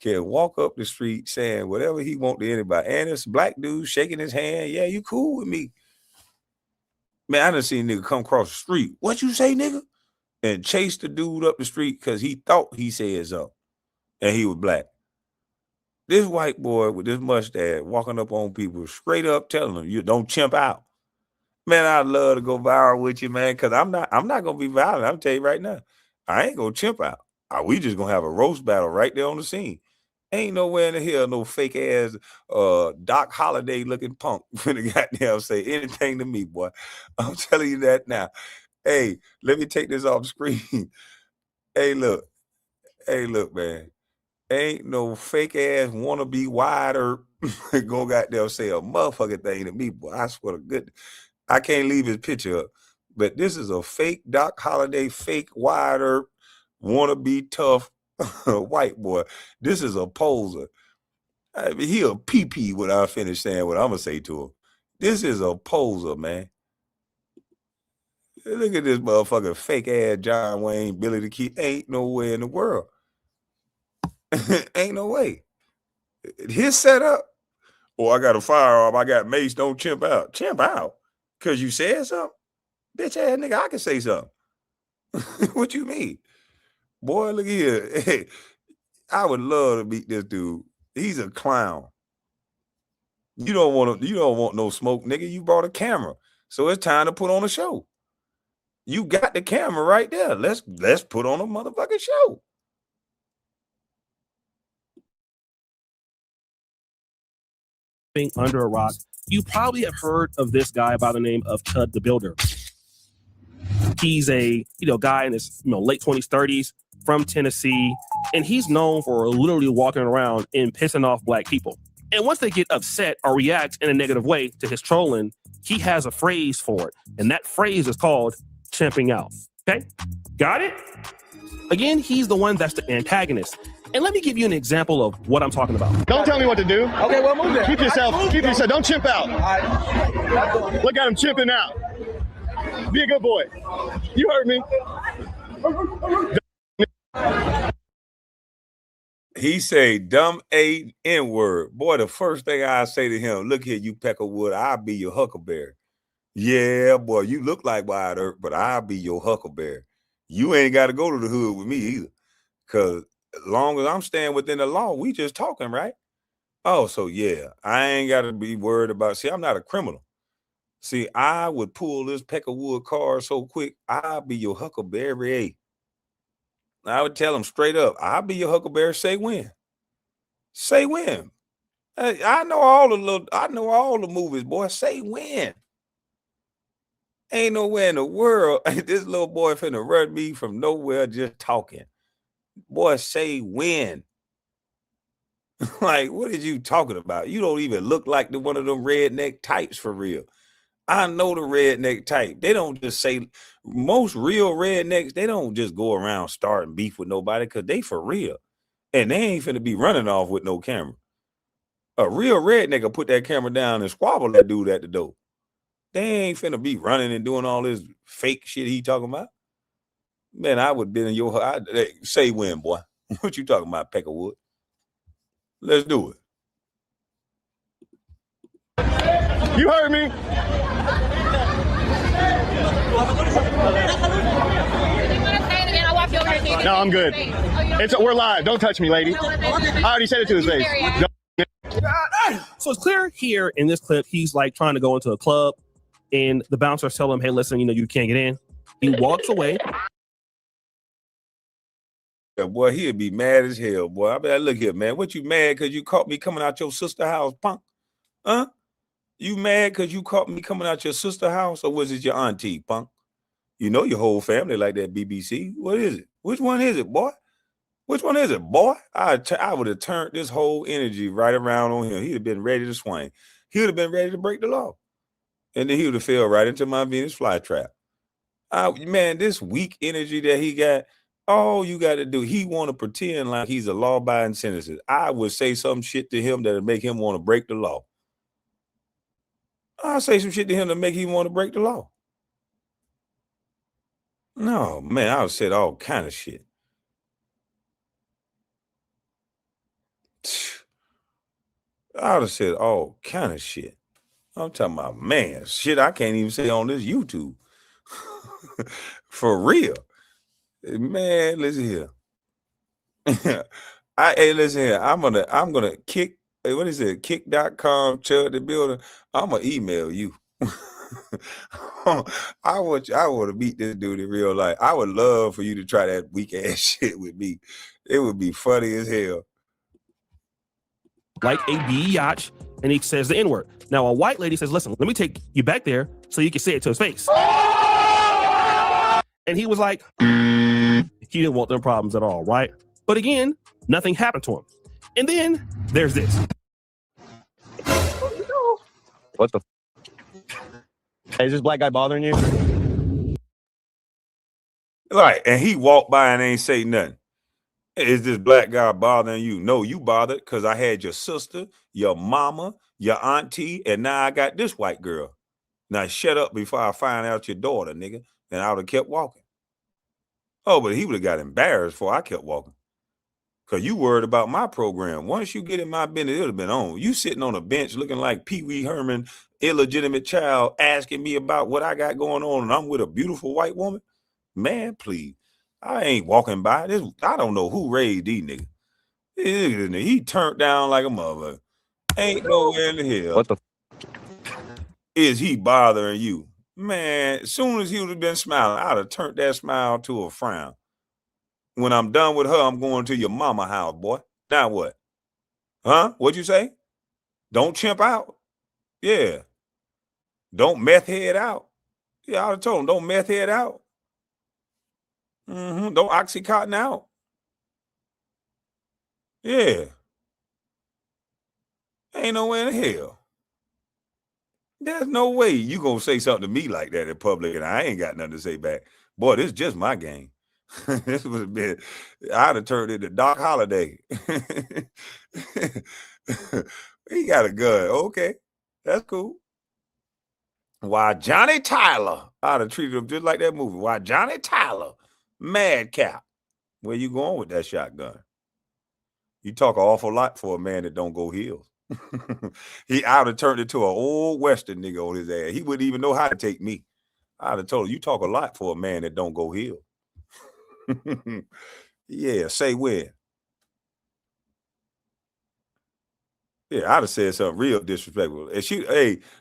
can walk up the street saying whatever he want to anybody. And this black dude shaking his hand. Yeah, you cool with me. Man, I done seen a nigga come across the street. What you say, nigga? And chase the dude up the street because he thought he said something. And he was black. This white boy with this mustache walking up on people straight up telling them, you don't chimp out. Man, I'd love to go viral with you, man, because I'm not gonna be violent. I'm tell you right now. I ain't gonna chimp out. We just gonna have a roast battle right there on the scene. Ain't nowhere in the hell no fake ass Doc Holliday looking punk finna goddamn say anything to me, boy. I'm telling you that now. Hey, let me take this off the screen. Hey, look, man. Ain't no fake ass wannabe wider gonna goddamn say a motherfucking thing to me, boy. I swear to goodness. I can't leave his picture up. But this is a fake Doc Holliday, fake wider, wannabe tough white boy. This is a poser. I mean, he a pee-pee when I finish saying what I'm gonna say to him. This is a poser, man. Look at this motherfucker, fake ass John Wayne, Billy the Kid. Ain't no way in the world. Ain't no way. His setup. Oh, I got a firearm. I got mace. Don't chimp out. Chimp out. Because you said something? Bitch ass nigga, I can say something. What you mean? Boy, look here. Hey, I would love to meet this dude. He's a clown. You don't want no smoke, nigga. You brought a camera. So it's time to put on a show. You got the camera right there. Let's put on a motherfucking show. Under a rock, you probably have heard of this guy by the name of Chud the Builder. He's a guy in his late 20s, 30s from Tennessee, and he's known for literally walking around and pissing off black people. And once they get upset or react in a negative way to his trolling, he has a phrase for it, and that phrase is called chimping out. Okay, got it? Again, he's the one that's the antagonist. And let me give you an example of what I'm talking about. Don't tell me what to do. Okay, well, move there. Keep yourself. Don't chimp out. Look at him chimping out. Be a good boy. You heard me. He say dumb A N-word. Boy, the first thing I say to him, look here, you Peckerwood, I'll be your huckleberry. Yeah, boy, you look like Wide Earth, but I'll be your huckleberry. You ain't got to go to the hood with me either. Because as long as I'm staying within the law, we just talking, right? Oh, so yeah, I ain't got to be worried about, see, I'm not a criminal. See, I would pull this Peckerwood card so quick, I'll be your huckleberry. I would tell him straight up, I'll be your huckleberry, say when. Say when. I know all the movies, boy. Say when. Ain't nowhere in the world this little boy finna run me from nowhere just talking. Boy, say when. Like, what is you talking about? You don't even look like one of them redneck types for real. I know the redneck type. They don't just say, most real rednecks, they don't just go around starting beef with nobody because they for real. And they ain't finna be running off with no camera. A real redneck will put that camera down and squabble that dude at the door. They ain't finna be running and doing all this fake shit he talking about. Man, I would be in your say when, boy. What you talking about, Peckerwood? Let's do it. You heard me. No, I'm good. We're live. Don't touch me, lady. I already said it to his face. So it's clear here in this clip, he's like trying to go into a club and the bouncers tell him, hey, listen, you can't get in. He walks away. Yeah, boy, he'd be mad as hell, boy. I mean, look here, man. What you mad because you caught me coming out your sister house, punk? Huh? You mad because you caught me coming out your sister house, or was it your auntie, punk? You know your whole family like that, BBC. What is it? Which one is it, boy? Which one is it, boy? I would have turned this whole energy right around on him. He'd have been ready to swing. He would have been ready to break the law. And then he would have fell right into my Venus flytrap. Man, this weak energy that he got, all you got to do, he want to pretend like he's a law-abiding citizen. I would say some shit to him that would make him want to break the law. I'll say some shit to him to make him want to break the law. No, man, I would said all kind of shit. I would have said all kind of shit. I'm talking about, man, shit I can't even say on this YouTube. For real. Man, listen here. Hey, listen here. I'm gonna kick, what is it? Kick.com, Chud the Builder. I'm gonna email you. I want to meet this dude in real life. I would love for you to try that weak ass shit with me. It would be funny as hell. Like a biatch, and he says the N-word. Now a white lady says, listen, let me take you back there so you can say it to his face. And he was like, he didn't want them problems at all, right? But again, nothing happened to him. And then there's this. What the? Hey, is this black guy bothering you? Right, and he walked by and ain't say nothing. Is this black guy bothering you? No, you bothered because I had your sister, your mama, your auntie, and now I got this white girl. Now shut up before I find out your daughter, nigga. And I would have kept walking. Oh, but he would have got embarrassed before I kept walking. Because you worried about my program. Once you get in my business, it would have been on. You sitting on a bench looking like Pee Wee Herman, illegitimate child, asking me about what I got going on, and I'm with a beautiful white woman? Man, please. I ain't walking by this. I don't know who raised these niggas. He turned down like a mother. Ain't nowhere in the hell. What the? Is he bothering you? Man, as soon as he would have been smiling, I'd have turned that smile to a frown. When I'm done with her, I'm going to your mama house, boy. Now what? Huh? What'd you say? Don't chimp out. Yeah. Don't meth head out. Yeah, I would have told him, don't meth head out. Don't Oxycontin out. Yeah. Ain't nowhere in hell. There's no way you gonna say something to me like that in public and I ain't got nothing to say back. Boy, this is just my game. This would have been, I'd have turned into Doc Holliday. He got a gun. Okay, that's cool. Why, Johnny Tyler, I'd have treated him just like that movie. Why, Johnny Tyler, madcap. Where you going with that shotgun? You talk an awful lot for a man that don't go heels. I'd have turned into an old Western nigga on his ass. He wouldn't even know how to take me. I'd have told him, you talk a lot for a man that don't go heels. Yeah, say when. Yeah, I'd have said something real disrespectful. And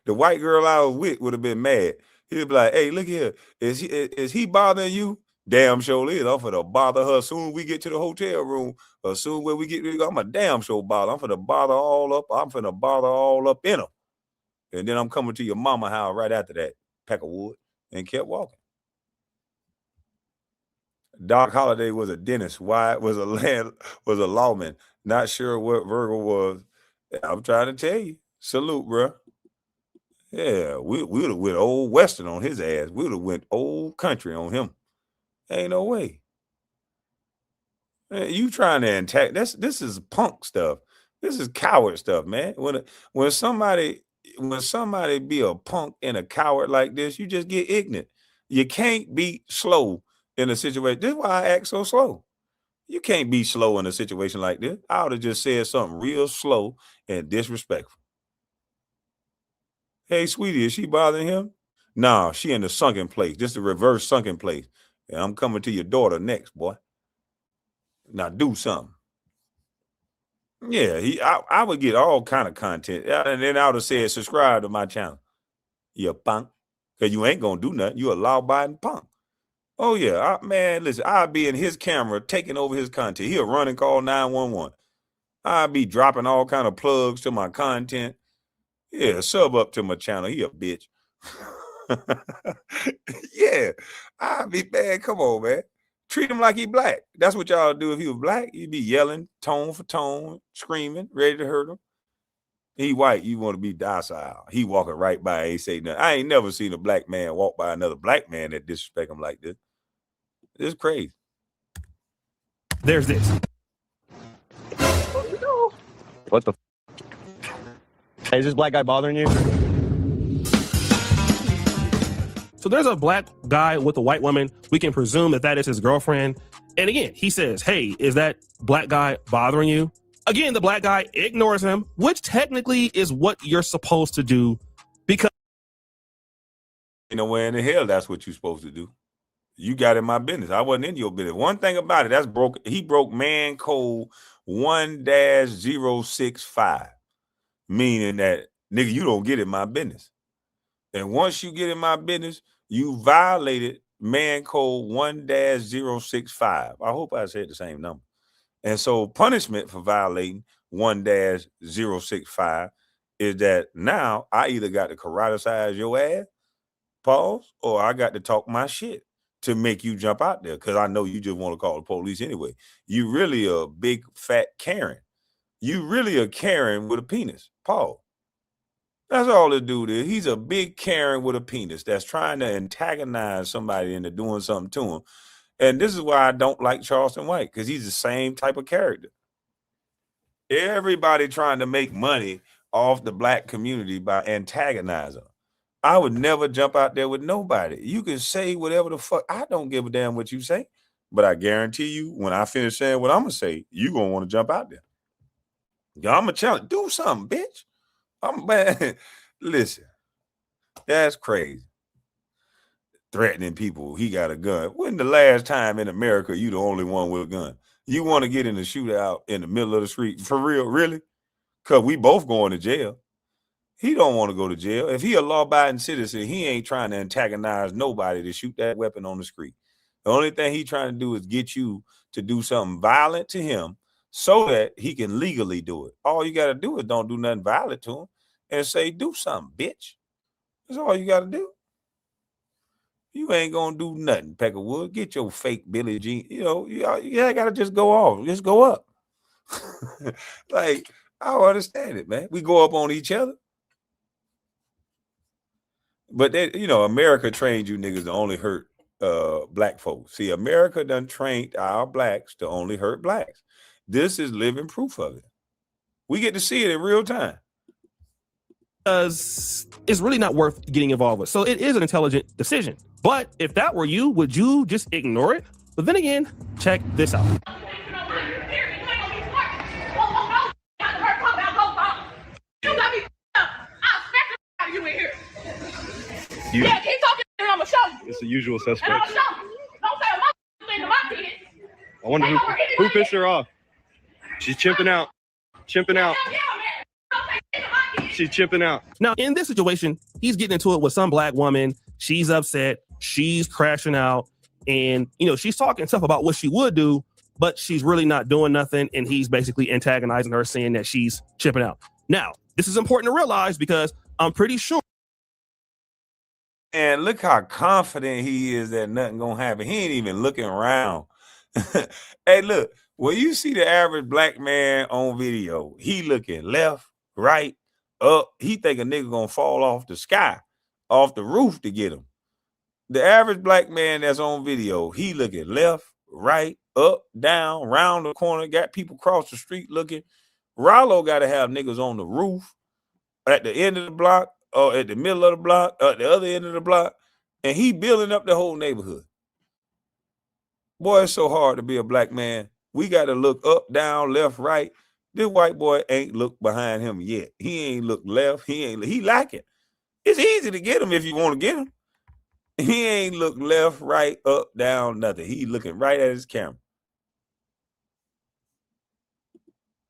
the white girl I was with would have been mad. He'd be like, hey, look here. Is he bothering you? Damn sure is. I'm finna bother her soon as we get to the hotel room. Or soon when we get, I'm a damn sure bother. I'm finna bother all up. I'm finna bother all up in her. And then I'm coming to your mama house right after that. Pack of wood. And kept walking. Doc Holliday was a dentist. Wyatt was a lawman. Not sure what Virgil was. I'm trying to tell you. Salute, bro. Yeah, we would have went old Western on his ass. We would have went old country on him. Ain't no way. Man, you trying to attack? This is punk stuff. This is coward stuff, man. When somebody be a punk and a coward like this, you just get ignorant. You can't be slow in a situation. This is why I act so slow. You can't be slow in a situation like this. I would have just said something real slow and disrespectful. Hey, sweetie, is she bothering him? Nah, she in the sunken place. Just the reverse sunken place. And I'm coming to your daughter next, boy. Now do something. Yeah, I would get all kind of content. And then I would have said, subscribe to my channel. You punk. Because you ain't going to do nothing. You a law-abiding punk. Oh, yeah. Man, listen, I'll be in his camera taking over his content. He'll run and call 911. I'll be dropping all kind of plugs to my content. Yeah, sub up to my channel. He a bitch. Yeah, I'll be, man, come on, man. Treat him like he black. That's what y'all do if he was black. You'd be yelling, tone for tone, screaming, ready to hurt him. He white, you want to be docile. He walking right by, ain't say nothing. I ain't never seen a black man walk by another black man that disrespect him like this. It's crazy. There's this. What the? Hey, is this black guy bothering you? So there's a black guy with a white woman. We can presume that that is his girlfriend. And again, he says, hey, is that black guy bothering you? Again, the black guy ignores him, which technically is what you're supposed to do because You know, where in the hell that's what you're supposed to do. You got in my business. I wasn't in your business. One thing about it, that's broke. He broke man code 1-065, meaning that, nigga, you don't get in my business. And once you get in my business, you violated man code 1-065. I hope I said the same number. And so punishment for violating 1-065 is that now I either got to karate-size your ass, pause, or I got to talk my shit to make you jump out there because I know you just want to call the police anyway. You really a big fat Karen. You really a Karen with a penis. Pause. That's all the dude is. He's a big Karen with a penis that's trying to antagonize somebody into doing something to him. And this is why I don't like Charleston White, because he's the same type of character. Everybody trying to make money off the black community by antagonizing them. I would never jump out there with nobody. You can say whatever the fuck. I don't give a damn what you say. But I guarantee you, when I finish saying what I'm going to say, you going to want to jump out there. I'm going to challenge. Do something, bitch. Listen, that's crazy. Threatening people, he got a gun. When the last time in America you the only one with a gun? You want to get in a shootout in the middle of the street? For real, really? Because we both going to jail. He don't want to go to jail. If he a law-abiding citizen, he ain't trying to antagonize nobody to shoot that weapon on the street. The only thing he trying to do is get you to do something violent to him so that he can legally do it. All you got to do is don't do nothing violent to him and say, do something, bitch. That's all you got to do. You ain't going to do nothing, Peckerwood. Get your fake Billie Jean. You know, you got to just go off. Just go up. Like, I don't understand it, man. We go up on each other. But, America trained you niggas to only hurt black folks. See, America done trained our blacks to only hurt blacks. This is living proof of it. We get to see it in real time. Because it's really not worth getting involved with. So it is an intelligent decision. But if that were you, would you just ignore it? But then again, check this out. Yeah, keep talking and I'm gonna show you. It's the usual And I'm suspect. gonna show you. Don't say a thing to my kids. I wonder who pissed her off. She's chimping out. Chimping out. Yeah, man. Don't say things to my kids. She's chimping out. Now, in this situation, he's getting into it with some black woman. She's upset. She's crashing out. And, she's talking stuff about what she would do, but she's really not doing nothing. And he's basically antagonizing her, saying that she's chipping out. Now, this is important to realize because I'm pretty sure. And look how confident he is that nothing gonna happen. He ain't even looking around. Hey, look, when you see the average black man on video, he looking left, right, up. He think a nigga gonna fall off the sky, off the roof to get him. The average black man that's on video, he looking left, right, up, down, round the corner, got people cross the street looking. Rollo got to have niggas on the roof, at the end of the block, or at the middle of the block, at the other end of the block, and he building up the whole neighborhood. Boy, it's so hard to be a black man. We got to look up, down, left, right. This white boy ain't looked behind him yet. He ain't looked left. He lacking. It's easy to get him if you want to get him. He ain't looked left, right, up, down, nothing. He looking right at his camera.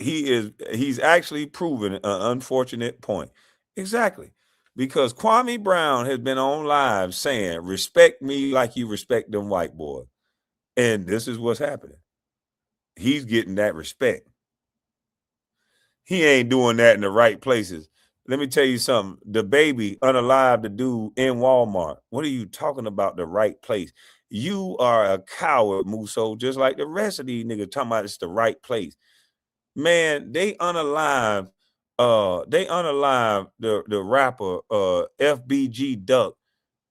He's actually proven an unfortunate point. Exactly. Because Kwame Brown has been on live saying, respect me like you respect them white boys. And this is what's happening. He's getting that respect. He ain't doing that in the right places. Let me tell you something. The baby unalived the dude in Walmart. What are you talking about, the right place? You are a coward, Musso, just like the rest of these niggas talking about it's the right place. Man, they unalived they unalived the rapper FBG Duck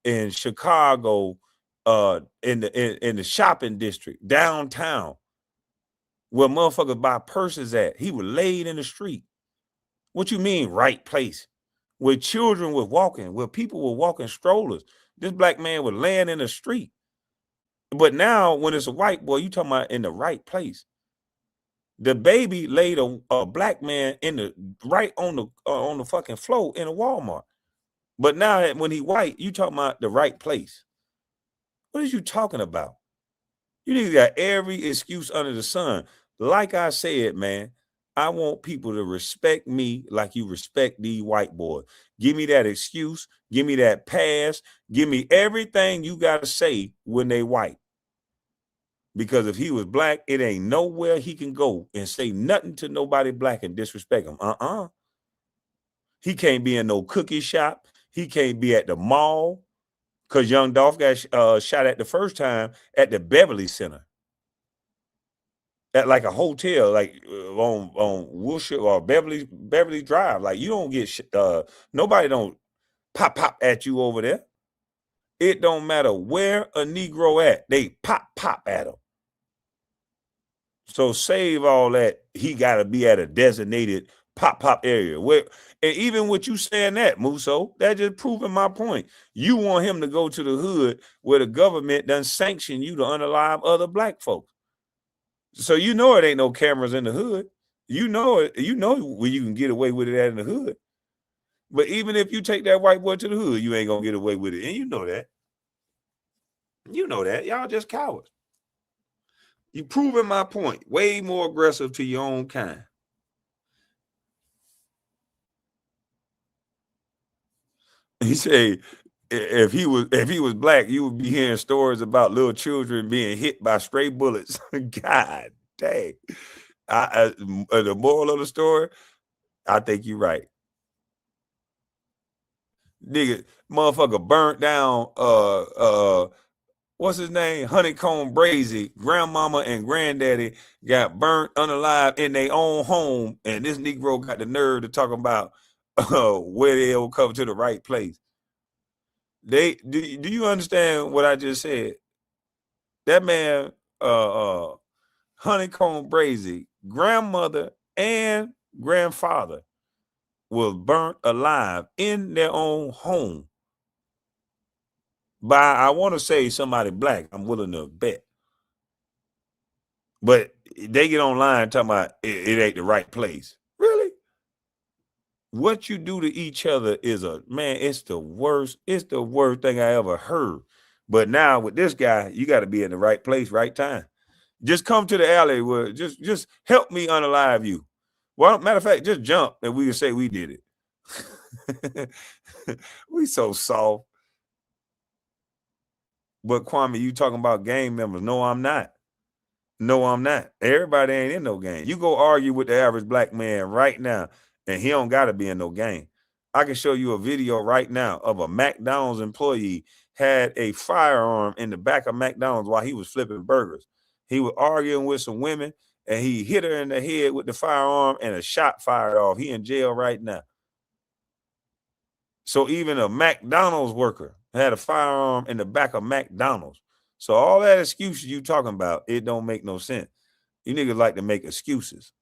in Chicago, in the shopping district downtown, where motherfuckers buy purses at. He was laid in the street. What you mean, right place? Where children were walking, where people were walking strollers. This black man was laying in the street. But now, when it's a white boy, you talking about in the right place. The baby laid a black man in the right on the fucking floor in a Walmart. But now when he white, you talking about the right place. What is you talking about? You niggas got every excuse under the sun. Like I said, man, I want people to respect me like you respect these white boys. Give me that excuse. Give me that pass. Give me everything you got to say when they white. Because if he was black, it ain't nowhere he can go and say nothing to nobody black and disrespect him. He can't be in no cookie shop. He can't be at the mall. Because Young Dolph got shot at the first time at the Beverly Center. At like a hotel, like on Wilshire or Beverly Drive. Like you don't get nobody don't pop at you over there. It don't matter where a Negro at, they pop at him. So save all that. He got to be at a designated pop area. Where, and even with you saying that, Musso, that just proving my point. You want him to go to the hood where the government done sanction you to unalive other black folks. So you know it ain't no cameras in the hood. You know it. You know where you can get away with it at in the hood. But even if you take that white boy to the hood, you ain't gonna get away with it, and you know that. You know that. Y'all just cowards. You proving my point. Way more aggressive to your own kind. He said, if he was black, you would be hearing stories about little children being hit by stray bullets. God dang. The moral of the story, I think you're right. Nigga, motherfucker burnt down what's his name? Honeycomb Brazy. Grandmama and granddaddy got burnt unalive in their own home, and this Negro got the nerve to talk about where they'll come to the right place. Do you understand what I just said? That man, Honeycomb Brazy, grandmother and grandfather was burnt alive in their own home by, I want to say, somebody black. I'm willing to bet. But they get online talking about it ain't the right place. Really? What you do to each other is it's the worst. It's the worst thing I ever heard. But now with this guy, you got to be in the right place, right time. Just come to the alley where just help me unalive you. Well, matter of fact, just jump and we can say we did it. We so soft. But Kwame, you talking about gang members. No, I'm not. No, I'm not. Everybody ain't in no gang. You go argue with the average black man right now, and he don't got to be in no gang. I can show you a video right now of a McDonald's employee had a firearm in the back of McDonald's while he was flipping burgers. He was arguing with some women, and he hit her in the head with the firearm, and a shot fired off. He in jail right now. So even a McDonald's worker had a firearm in the back of McDonald's. So all that excuses you talking about, it don't make no sense. You niggas like to make excuses.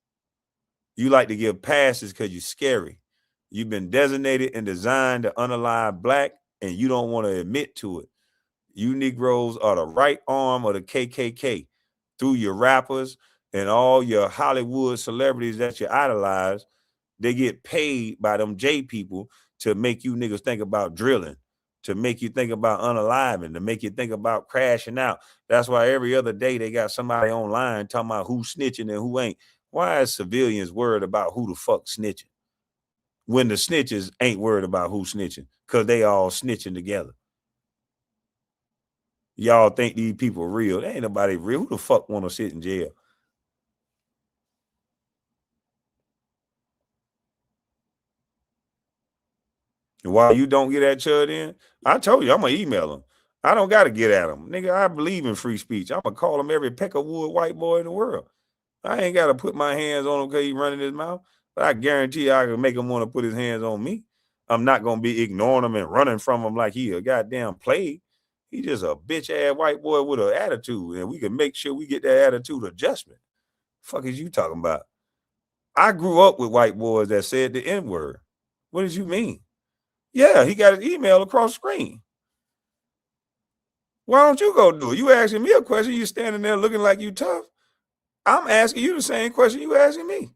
You like to give passes because you're scary. You've been designated and designed to unalive black, and you don't want to admit to it. You Negroes are the right arm of the KKK. Through your rappers and all your Hollywood celebrities that you idolize, they get paid by them J people to make you niggas think about drilling, to make you think about unaliving, to make you think about crashing out. That's why every other day they got somebody online talking about who's snitching and who ain't. Why is civilians worried about who the fuck snitching when the snitches ain't worried about who's snitching? Because they all snitching together. Y'all think these people real. They ain't nobody real. Who the fuck want to sit in jail? And while you don't get at Chud in, I told you I'm going to email him. I don't got to get at him. Nigga, I believe in free speech. I'm going to call him every peck of wood white boy in the world. I ain't got to put my hands on him because he running his mouth. But I guarantee I can make him want to put his hands on me. I'm not going to be ignoring him and running from him like he a goddamn plague. He just a bitch-ass white boy with an attitude, and we can make sure we get that attitude adjustment. Fuck is you talking about? I grew up with white boys that said the N-word. What did you mean? Yeah, he got his email across the screen. Why don't you go do it? You asking me a question, you standing there looking like you tough. I'm asking you the same question you asking me.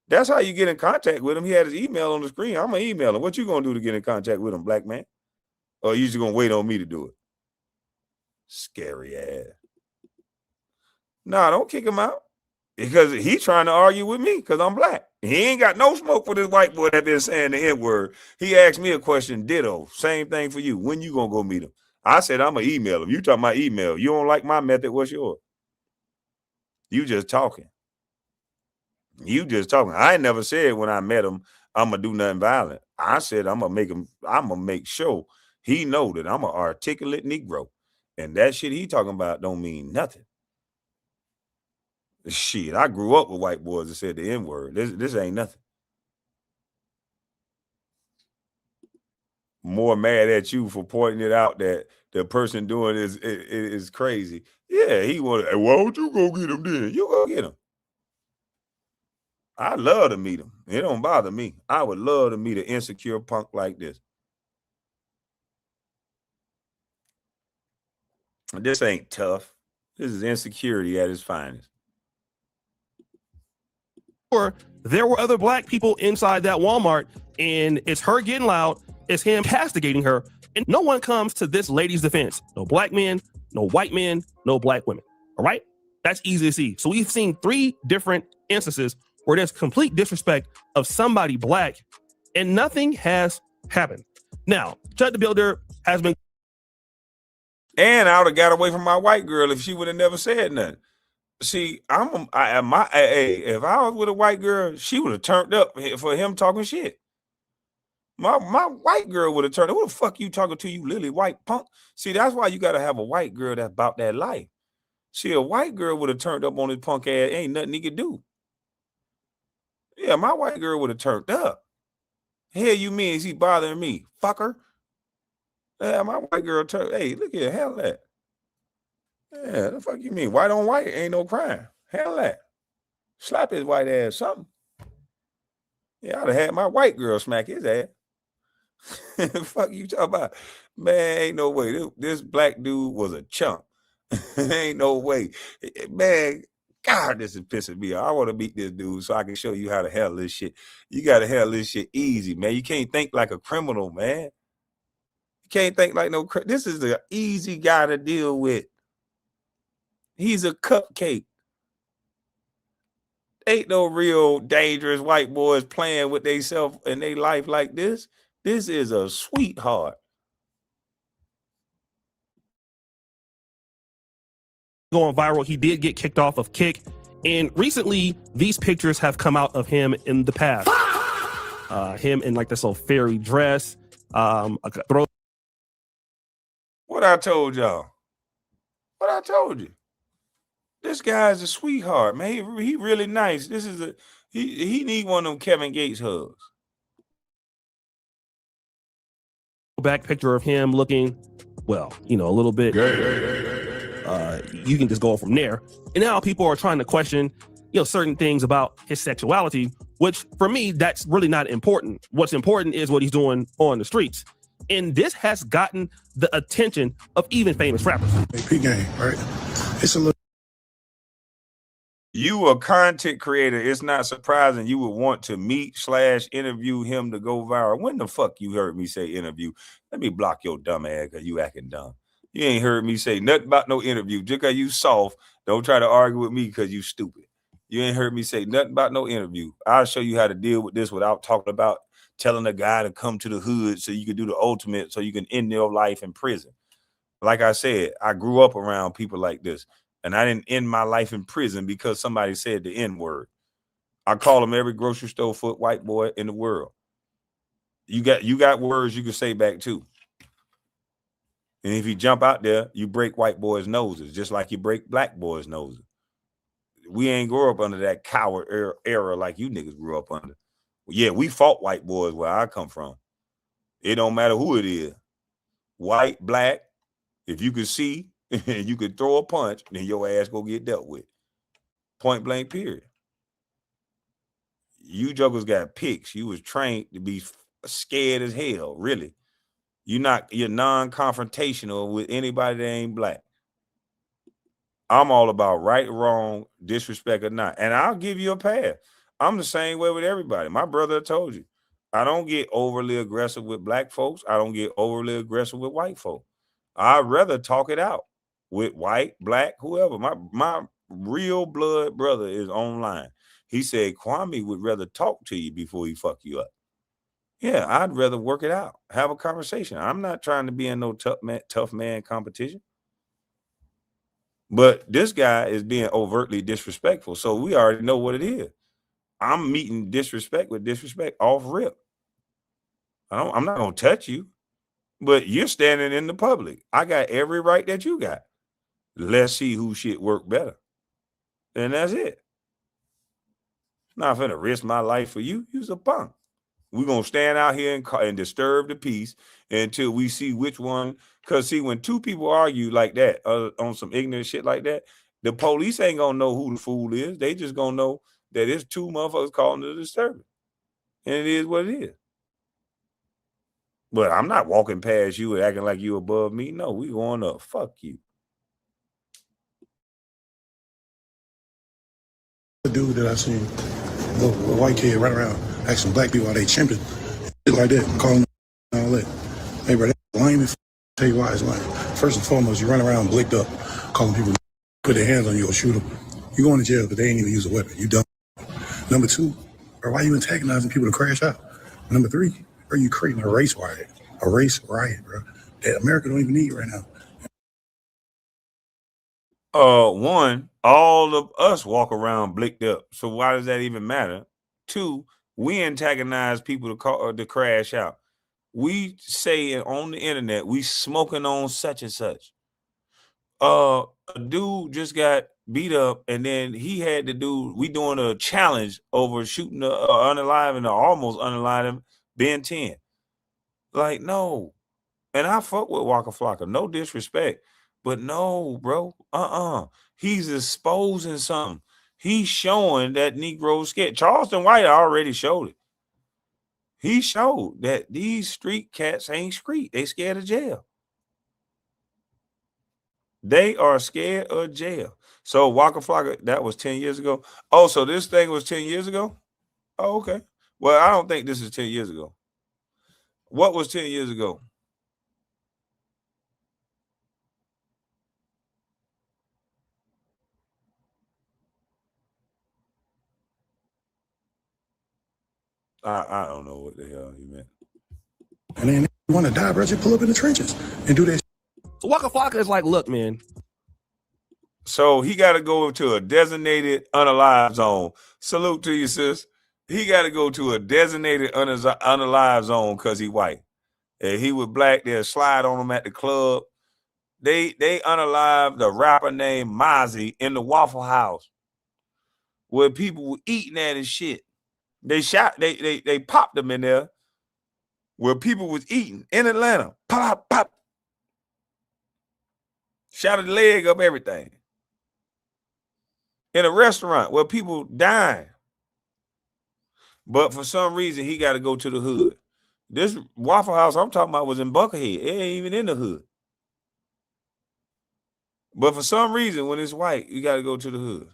That's how you get in contact with him. He had his email on the screen. I'm going to email him. What you going to do to get in contact with him, black man? Or you just going to wait on me to do it? Scary ass. Nah, don't kick him out. Because he's trying to argue with me because I'm black. He ain't got no smoke for this white boy that been saying the N-word. He asked me a question, ditto. Same thing for you. When you going to go meet him? I said, I'm going to email him. You talking about email. You don't like my method. What's yours? You just talking. You just talking. I ain't never said when I met him, I'm going to do nothing violent. I said, I'm going to make sure he know that I'm an articulate Negro. And that shit he talking about don't mean nothing. Shit, I grew up with white boys that said the N-word. This ain't nothing. More mad at you for pointing it out that the person doing is crazy. Yeah, he wanted, hey, why don't you go get him then? You go get him. I'd love to meet him. It don't bother me. I would love to meet an insecure punk like this. This ain't tough. This is insecurity at its finest. There were other black people inside that Walmart, and it's her getting loud, it's him castigating her, and no one comes to this lady's defense. No black men, no white men, no black women. All right? That's easy to see. So we've seen 3 different instances where there's complete disrespect of somebody black, and nothing has happened. Now, Chud the Builder has been... And I would have got away from my white girl if she would have never said nothing. See, if I was with a white girl, she would have turned up for him talking shit. My white girl would have turned up. Who the fuck you talking to, you lily white punk? See, that's why you got to have a white girl that's about that life. See, a white girl would have turned up on his punk ass. Ain't nothing he could do. Yeah, my white girl would have turned up. Hell, you mean is he bothering me, fucker? Yeah, my white girl turned. Hey, look here, hell that. Yeah, the fuck you mean? White on white ain't no crime. Hell that. Slap his white ass something. Yeah, I'd have had my white girl smack his ass. Fuck you talking about? Man, ain't no way. This black dude was a chump. Ain't no way. Man, God, this is pissing me off. I want to meet this dude so I can show you how to handle this shit. You got to handle this shit easy, man. You can't think like a criminal, man. You can't think like no... This is the easy guy to deal with. He's a cupcake. Ain't no real dangerous white boys playing with themselves in their life like this. This is a sweetheart. Going viral. He did get kicked off of Kick. And recently, these pictures have come out of him in the past. Him in like this little fairy dress. What I told y'all. What I told you. This guy's a sweetheart, man. He really nice. This is he need one of them Kevin Gates hugs. Back picture of him looking, well, you know, a little bit. You can just go from there. And now people are trying to question, you know, certain things about his sexuality, which for me, that's really not important. What's important is what he's doing on the streets. And this has gotten the attention of even famous rappers. P-game, right? It's a little. You a content creator. It's not surprising you would want to meet/interview him to go viral. When the fuck you heard me say interview? Let me block your dumb ass because you acting dumb. You ain't heard me say nothing about no interview. Just because you soft, don't try to argue with me because you stupid. You ain't heard me say nothing about no interview. I'll show you how to deal with this without talking about telling a guy to come to the hood so you can do the ultimate so you can end your life in prison. Like I said, I grew up around people like this. And I didn't end my life in prison because somebody said the N-word. I call him every grocery store foot white boy in the world. You got words you can say back too. And if you jump out there, you break white boys' noses, just like you break black boys' noses. We ain't grow up under that coward era like you niggas grew up under. Yeah, we fought white boys where I come from. It don't matter who it is. White, black, if you could see and you could throw a punch, then your ass go get dealt with. Point blank, period. You jokers got picks. You was trained to be scared as hell, really. You're non-confrontational with anybody that ain't black. I'm all about right, wrong, disrespect or not. And I'll give you a pass. I'm the same way with everybody. My brother told you. I don't get overly aggressive with black folks. I don't get overly aggressive with white folks. I'd rather talk it out with white, black, whoever. My real blood brother is online. He said Kwame would rather talk to you before he fuck you up. Yeah, I'd rather work it out, have a conversation. I'm not trying to be in no tough man competition. But this guy is being overtly disrespectful. So we already know what it is. I'm meeting disrespect with disrespect off rip. I'm not going to touch you, but you're standing in the public. I got every right that you got. Let's see who shit work better. And that's it. Not finna risk my life for you. You's a punk. We're going to stand out here and disturb the peace until we see which one. Because, see, when two people argue like that on some ignorant shit like that, the police ain't going to know who the fool is. They just going to know that it's two motherfuckers calling the disturbance. And it is what it is. But I'm not walking past you and acting like you above me. No, we going up. Fuck you. The dude that I seen, the white kid run around asking black people how they chimping, shit like that, calling them and all that. Hey, bro, that's lame. Tell you why it's lame. First and foremost, you run around blicked up, calling people, put their hands on you or shoot them. You going to jail because they ain't even use a weapon. You dumb. Number two, or why you antagonizing people to crash out? Number three, are you creating a race riot? A race riot, bro, that America don't even need right now. One, all of us walk around blicked up. So why does that even matter? Two, we antagonize people to crash out. We say on the internet, we smoking on such and such. A dude just got beat up, and then he had to we doing a challenge over shooting unalive and almost unalive him, Ben 10. Like, no. And I fuck with Waka Flocka, no disrespect. But no, bro. He's exposing something. He's showing that Negro scared. Charleston White already showed it. He showed that these street cats ain't street. They scared of jail. They are scared of jail. So Waka Flocka, that was 10 years ago. Oh, so this thing was 10 years ago? Oh, okay. Well, I don't think this is 10 years ago. What was 10 years ago? I don't know what the hell he meant. And then you want to die, bro, just pull up in the trenches and do that. So Waka Flocka is like, look, man. So he got to go to a designated unalive zone. Salute to you, sis. He got to go to a designated unalive zone because he white. And he was black, they'll slide on him at the club. They unalive the rapper named Mozzie in the Waffle House where people were eating at his shit. They popped them in there where people was eating in Atlanta. Pop, pop. Shot a leg up, everything. In a restaurant where people dying. But for some reason, he got to go to the hood. This Waffle House I'm talking about was in Buckhead. It ain't even in the hood. But for some reason, when it's white, you got to go to the hood.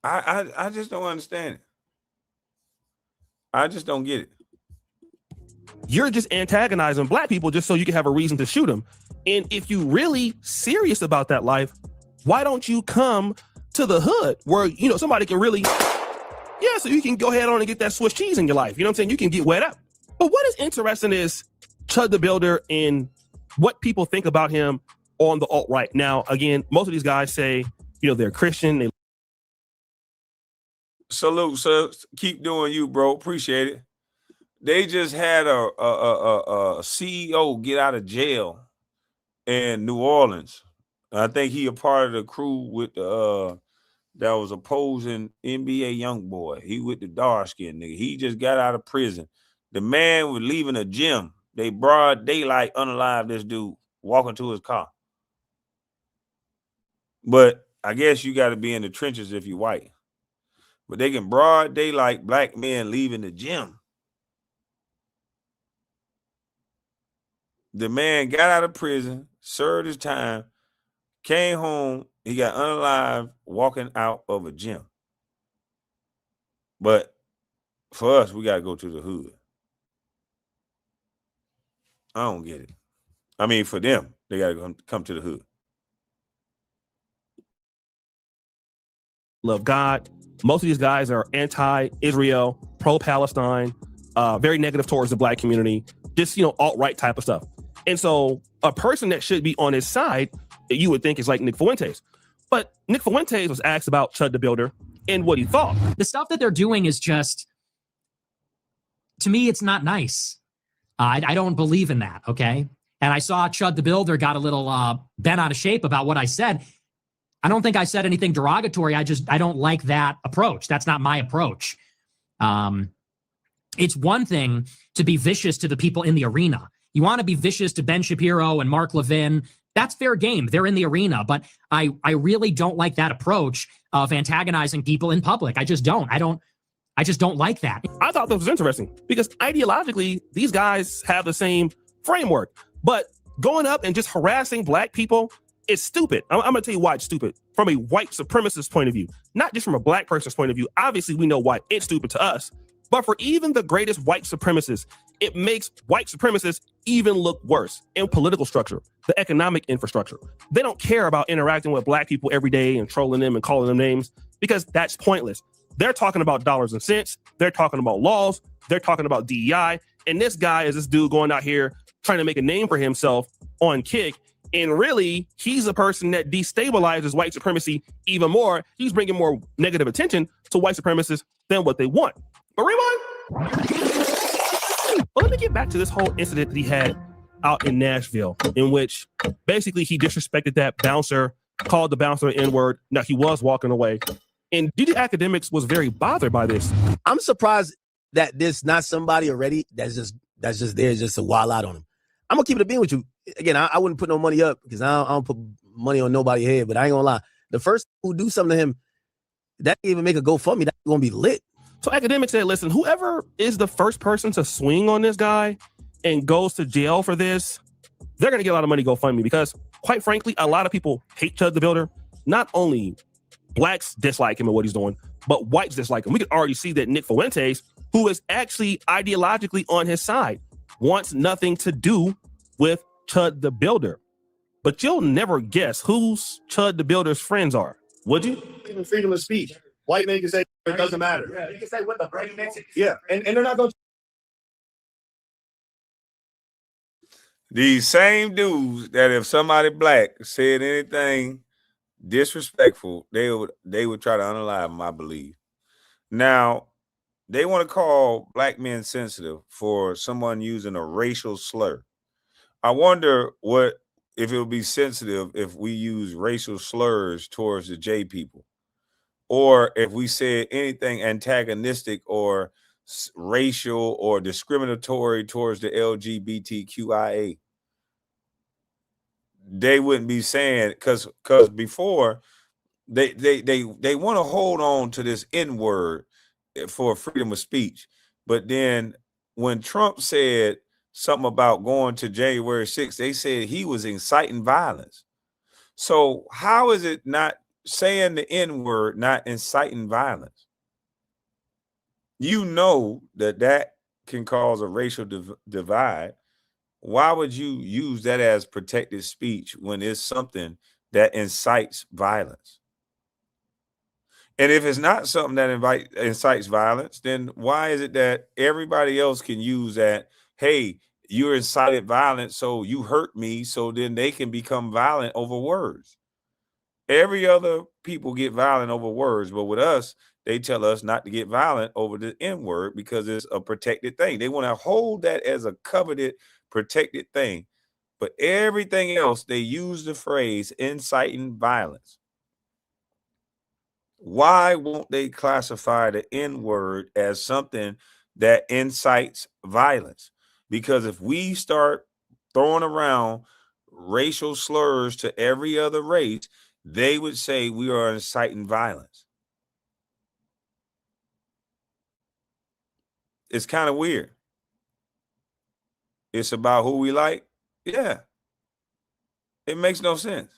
I just don't understand it. I just don't get it. You're just antagonizing black people just so you can have a reason to shoot them. And if you really serious about that life, why don't you come to the hood where, you know, somebody can really, so you can go ahead on and get that Swiss cheese in your life. You know what I'm saying? You can get wet up. But what is interesting is Chud the Builder and what people think about him on the alt-right. Now, again, most of these guys say, you know, they're Christian. They Salute, sir. Keep doing you, bro. Appreciate it. They just had a CEO get out of jail in New Orleans. I think he a part of the crew with the that was opposing NBA YoungBoy. He with the dark skin nigga. He just got out of prison. The man was leaving a gym. They broad daylight unalive this dude walking to his car. But I guess you got to be in the trenches if you're white. But they can broad daylight black men leaving the gym. The man got out of prison, served his time, came home. He got unalive walking out of a gym. But for us, we got to go to the hood. I don't get it. I mean, for them, they got to come to the hood. Love God. Most of these guys are anti-Israel, pro-Palestine, very negative towards the black community, just, alt-right type of stuff. And so a person that should be on his side, you would think is like Nick Fuentes. But Nick Fuentes was asked about Chud the Builder and what he thought. The stuff that they're doing is just, to me, it's not nice. I don't believe in that, okay? And I saw Chud the Builder got a little bent out of shape about what I said. I don't think I said anything derogatory. I don't like that approach. That's not my approach. It's one thing to be vicious to the people in the arena. You want to be vicious to Ben Shapiro and Mark Levin. That's fair game. They're in the arena. But I really don't like that approach of antagonizing people in public. I just don't. I just don't like that. I thought this was interesting because ideologically, these guys have the same framework. But going up and just harassing black people is stupid. I'm going to tell you why it's stupid. From a white supremacist point of view, not just from a black person's point of view. Obviously, we know why it's stupid to us. But for even the greatest white supremacists, it makes white supremacists even look worse in political structure, the economic infrastructure. They don't care about interacting with black people every day and trolling them and calling them names because that's pointless. They're talking about dollars and cents. They're talking about laws. They're talking about DEI. And this guy is this dude going out here trying to make a name for himself on Kick. And really, he's a person that destabilizes white supremacy even more. He's bringing more negative attention to white supremacists than what they want. But rewind. But let me get back to this whole incident that he had out in Nashville, in which basically he disrespected that bouncer, called the bouncer an N-word. Now, he was walking away. And DD Academics was very bothered by this. I'm surprised that there's not somebody already that's just there just to wild out on him. I'm gonna keep it a bean with you. Again, I wouldn't put no money up because I don't put money on nobody's head, but I ain't gonna lie. The first who do something to him, that even make a GoFundMe, that's gonna be lit. So Academics said, listen, whoever is the first person to swing on this guy and goes to jail for this, they're gonna get a lot of money GoFundMe because, quite frankly, a lot of people hate Chud the Builder. Not only blacks dislike him and what he's doing, but whites dislike him. We can already see that Nick Fuentes, who is actually ideologically on his side, wants nothing to do with Chud the Builder. But you'll never guess who's Chud the Builder's friends are, would you? Even freedom of speech. White men can say it doesn't matter. Yeah, you can say what the brain makes it. Yeah, and they're not going to. These same dudes that if somebody black said anything disrespectful, they would try to unalive them, I believe. Now, they want to call black men sensitive for someone using a racial slur. I wonder what if it would be sensitive if we use racial slurs towards the J people, or if we said anything antagonistic or racial or discriminatory towards the LGBTQIA. They wouldn't be saying because before they want to hold on to this N-word for freedom of speech. But then when Trump said something about going to January 6th, they said he was inciting violence. So how is it not saying the N-word, not inciting violence? You know that can cause a racial divide. Why would you use that as protected speech when it's something that incites violence? And if it's not something that incites violence, then why is it that everybody else can use that, hey, you incited violence, so you hurt me, so then they can become violent over words? Every other people get violent over words, but with us, they tell us not to get violent over the N-word because it's a protected thing. They want to hold that as a coveted, protected thing. But everything else, they use the phrase inciting violence. Why won't they classify the N-word as something that incites violence? Because if we start throwing around racial slurs to every other race, they would say we are inciting violence. It's kind of weird. It's about who we like. Yeah. It makes no sense.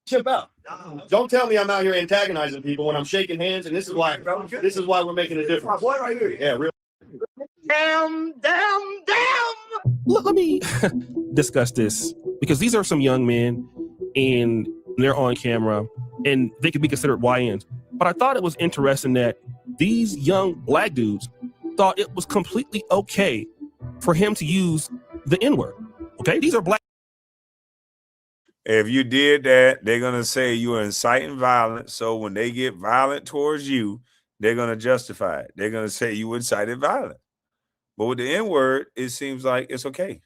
Chip out. Don't tell me I'm out here antagonizing people when I'm shaking hands, and this is why we're making a difference. Boy, right here. Yeah, real. Damn. Let me discuss this, because these are some young men and they're on camera and they could be considered YNs. But I thought it was interesting that these young black dudes thought it was completely okay for him to use the N-word. Okay, these are black. If you did that, they're going to say you are inciting violence. So when they get violent towards you, they're going to justify it. They're going to say you incited violence. But with the N-word, it seems like it's okay.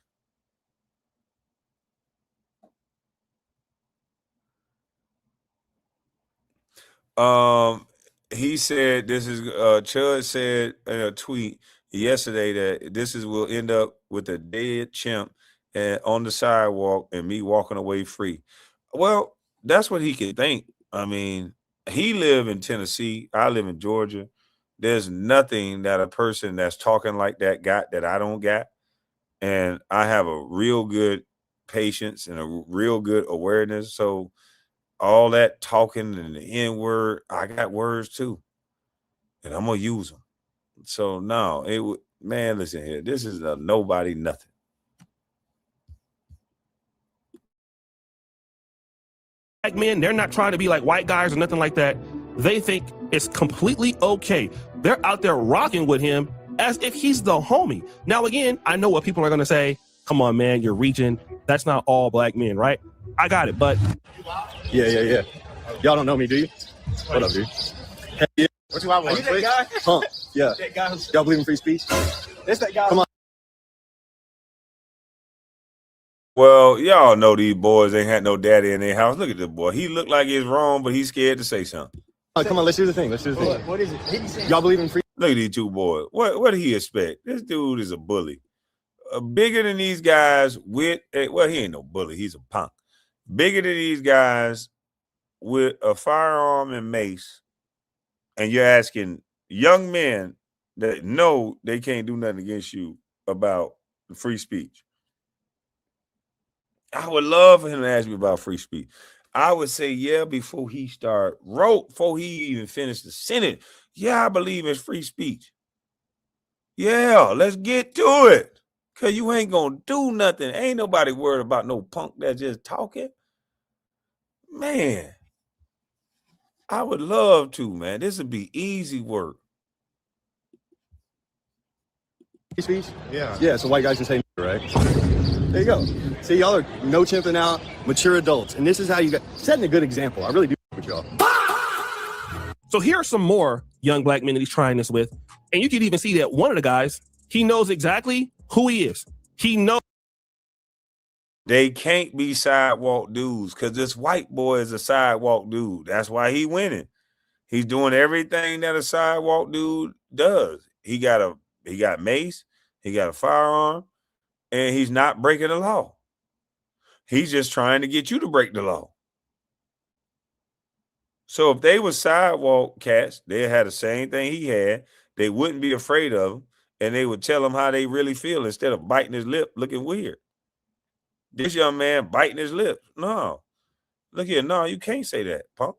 He said this is Chud said in a tweet yesterday that this is will end up with a dead chimp and on the sidewalk and me walking away free. Well, that's what he can think. I mean, he live in Tennessee. I live in Georgia. There's nothing that a person that's talking like that got that I don't got. And I have a real good patience and a real good awareness. So all that talking and the N-word, I got words too. And I'm going to use them. So no, man, listen here. This is a nobody, nothing. Black men, they're not trying to be like white guys or nothing like that. They think it's completely okay. They're out there rocking with him as if he's the homie. Now, again, I know what people are going to say. Come on, man, you're reaching. That's not all black men, right? I got it, but... Yeah. Y'all don't know me, do you? What up, dude? Hey, yeah. What you want? Are you that guy? Huh? Yeah. That guy y'all believe in free speech? That's that guy. Come on. Well, y'all know these boys ain't had no daddy in their house. Look at this boy. He looked like he's wrong, but he's scared to say something. Come on, let's do the thing. What is it? Y'all believe in free? Look at these two boys. What did he expect? This dude is a bully. Bigger than these guys with he ain't no bully. He's a punk. Bigger than these guys with a firearm and mace, and you're asking young men that know they can't do nothing against you about free speech. I would love for him to ask me about free speech. I would say, yeah, before he even finished the sentence. Yeah, I believe in free speech. Yeah, let's get to it. Because you ain't going to do nothing. Ain't nobody worried about no punk that's just talking. Man, I would love to, man. This would be easy work. Speech? Yeah, so white guys can say right? There you go. See, y'all are no chimping out, mature adults. And this is how you got setting a good example. I really do with y'all. So here are some more young black men that he's trying this with. And you can even see that one of the guys, he knows exactly who he is. He knows. They can't be sidewalk dudes because this white boy is a sidewalk dude. That's why he winning. He's doing everything that a sidewalk dude does. He got mace, he got a firearm, and he's not breaking the law. He's just trying to get you to break the law. So if they were sidewalk cats, they had the same thing he had. They wouldn't be afraid of him, and they would tell him how they really feel instead of biting his lip looking weird. This young man biting his lips. No. Look here. No, you can't say that, punk.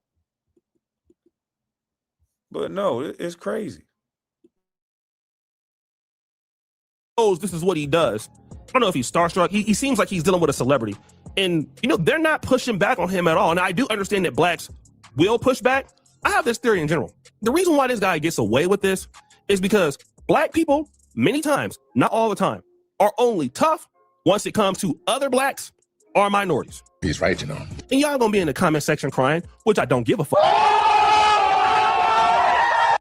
But no, it's crazy. This is what he does. I don't know if he's starstruck. He seems like he's dealing with a celebrity. And, they're not pushing back on him at all. And I do understand that blacks will push back. I have this theory in general. The reason why this guy gets away with this is because black people, many times, not all the time, are only tough once it comes to other blacks or minorities. He's right, And y'all gonna be in the comment section crying, which I don't give a fuck.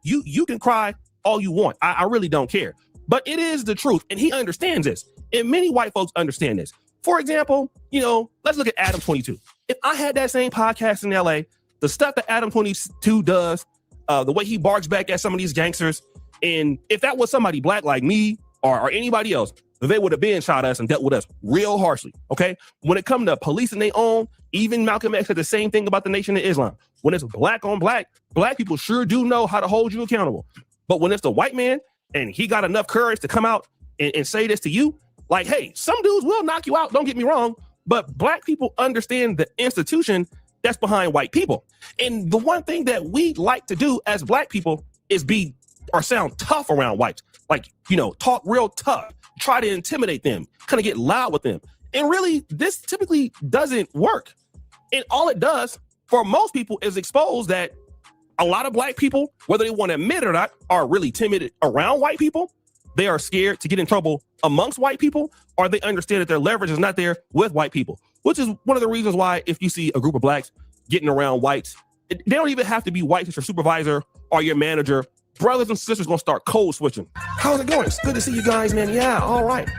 You can cry all you want. I really don't care. But it is the truth, and he understands this. And many white folks understand this. For example, let's look at Adam 22. If I had that same podcast in LA, the stuff that Adam 22 does, the way he barks back at some of these gangsters, and if that was somebody black like me or anybody else, they would have been shot us and dealt with us real harshly, okay? When it comes to policing their own, even Malcolm X said the same thing about the Nation of Islam. When it's black on black people sure do know how to hold you accountable. But when it's the white man and he got enough courage to come out and say this to you, like, hey, some dudes will knock you out, don't get me wrong, but black people understand the institution that's behind white people. And the one thing that we like to do as black people is be or sound tough around whites. Like, talk real tough, try to intimidate them, kind of get loud with them. And really, this typically doesn't work. And all it does for most people is expose that a lot of black people, whether they want to admit it or not, are really timid around white people. They are scared to get in trouble amongst white people, or they understand that their leverage is not there with white people, which is one of the reasons why if you see a group of blacks getting around whites, they don't even have to be white. It's your supervisor or your manager. Brothers and sisters gonna start code switching. How's it going? It's good to see you guys, man. Yeah, all right.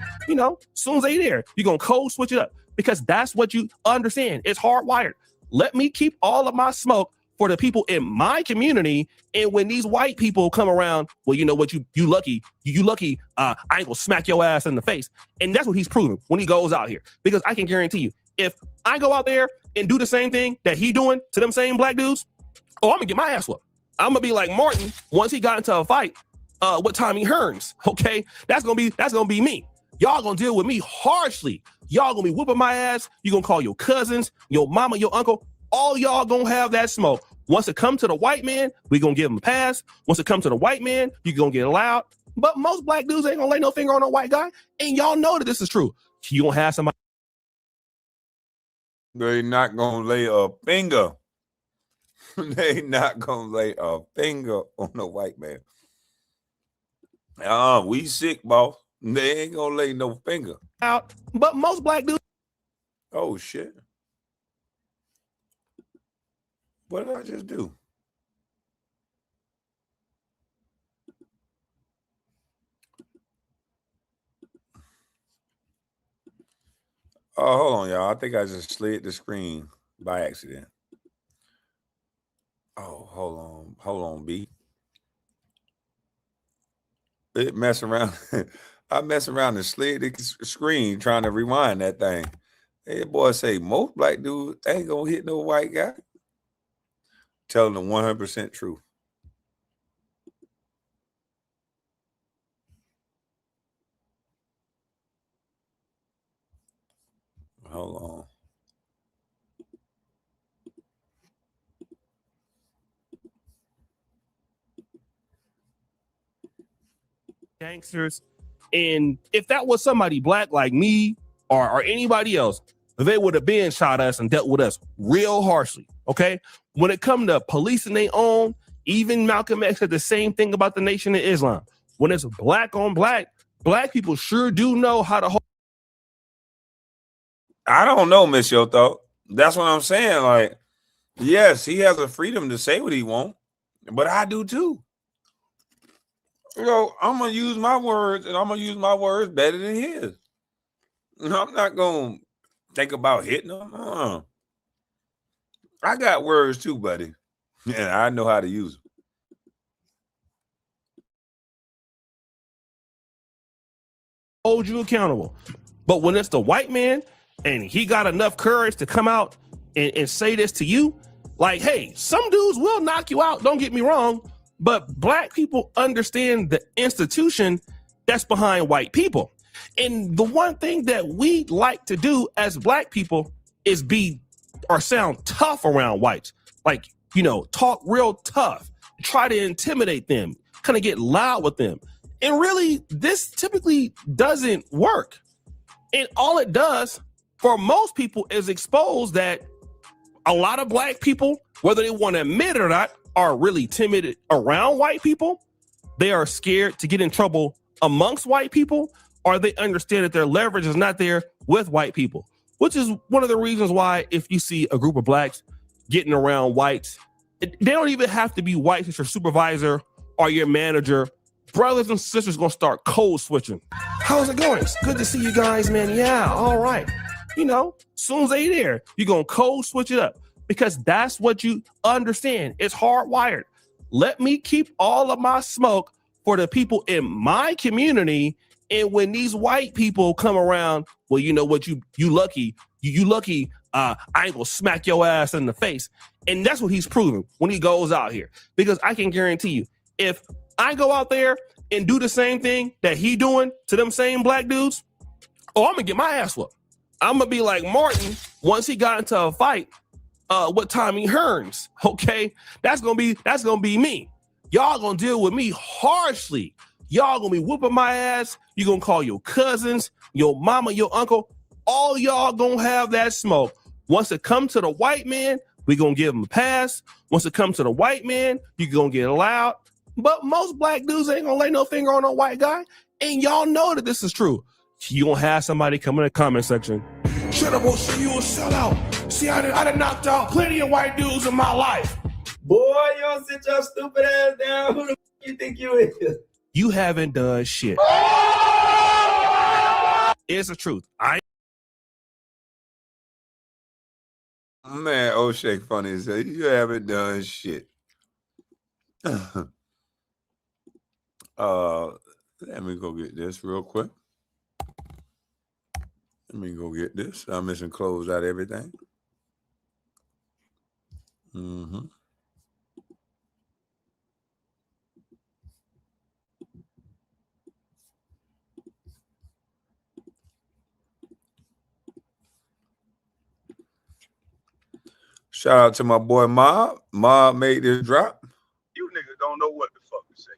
Soon as they there, you're gonna code switch it up because that's what you understand. It's hardwired. Let me keep all of my smoke for the people in my community. And when these white people come around, well, you know what? You lucky. I ain't gonna smack your ass in the face. And that's what he's proving when he goes out here. Because I can guarantee you, if I go out there and do the same thing that he doing to them same black dudes, I'm gonna get my ass whooped. I'm gonna be like Martin once he got into a fight with Tommy Hearns. Okay, that's gonna be me. Y'all gonna deal with me harshly. Y'all gonna be whooping my ass. You gonna call your cousins, your mama, your uncle. All y'all gonna have that smoke. Once it come to the white man, we gonna give him a pass. Once it come to the white man, you gonna get loud. But most black dudes ain't gonna lay no finger on a white guy. And y'all know that this is true. You gonna have somebody. They not gonna lay a finger. They not gonna lay a finger on the white man. We sick, boss. They ain't gonna lay no finger Out. But most black dudes. Oh shit. What did I just do? Oh, hold on, y'all. I think I just slid the screen by accident. Oh, hold on, B. It mess around. I mess around and slid the screen trying to rewind that thing. Hey, boy, say most black dudes ain't gonna hit no white guy. Telling the 100% truth. Hold on. Gangsters. And if that was somebody black like me or anybody else, they would have been shot us and dealt with us real harshly. Okay. When it comes to policing their own, even Malcolm X said the same thing about the Nation of Islam. When it's black on black people sure do know how to hold. I don't know, Miss Yoto. That's what I'm saying. Like, yes, he has a freedom to say what he wants, but I do too. I'm gonna use my words, and I'm gonna use my words better than his. I'm not gonna think about hitting him. I got words too, buddy, and I know how to use them. Hold you accountable. But when it's the white man and he got enough courage to come out and say this to you, like, hey, some dudes will knock you out, don't get me wrong, but black people understand the institution that's behind white people. And the one thing that we like to do as black people is be or sound tough around whites. Like, talk real tough, try to intimidate them, kind of get loud with them. And really, this typically doesn't work. And all it does for most people is expose that a lot of black people, whether they want to admit it or not, are really timid around white people. They are scared to get in trouble amongst white people, or they understand that their leverage is not there with white people, which is one of the reasons why if you see a group of blacks getting around whites, they don't even have to be white. It's your supervisor or your manager. Brothers and sisters gonna start code switching. How's it going? It's good to see you guys, man. Yeah, all right. soon as they there, you're going to code switch it up because that's what you understand. It's hardwired. Let me keep all of my smoke for the people in my community. And when these white people come around, well, you know what, you lucky, you lucky, I ain't gonna smack your ass in the face. And that's what he's proving when he goes out here. Because I can guarantee you, if I go out there and do the same thing that he doing to them same black dudes, I'm gonna get my ass whooped. I'm gonna be like Martin once he got into a fight with Tommy Hearns. Okay, that's gonna be me. Y'all gonna deal with me harshly. Y'all gonna be whooping my ass. You gonna call your cousins, your mama, your uncle. All y'all gonna have that smoke. Once it comes to the white man, we gonna give him a pass. Once it comes to the white man, you gonna get loud. But most black dudes ain't gonna lay no finger on a white guy. And y'all know that this is true. You gonna have somebody come in the comment section. Shut up, show you a sellout. See, I done knocked out plenty of white dudes in my life. Boy, you don't sit your stupid ass down. Who the f you think you is? You haven't done shit. It's the truth. Man, O'Shea funny as hell. You haven't done shit. Let me go get this real quick. Let me go get this. I'm missing close out everything. Shout out to my boy Mob. Mob made this drop. You niggas don't know what the fuck to say.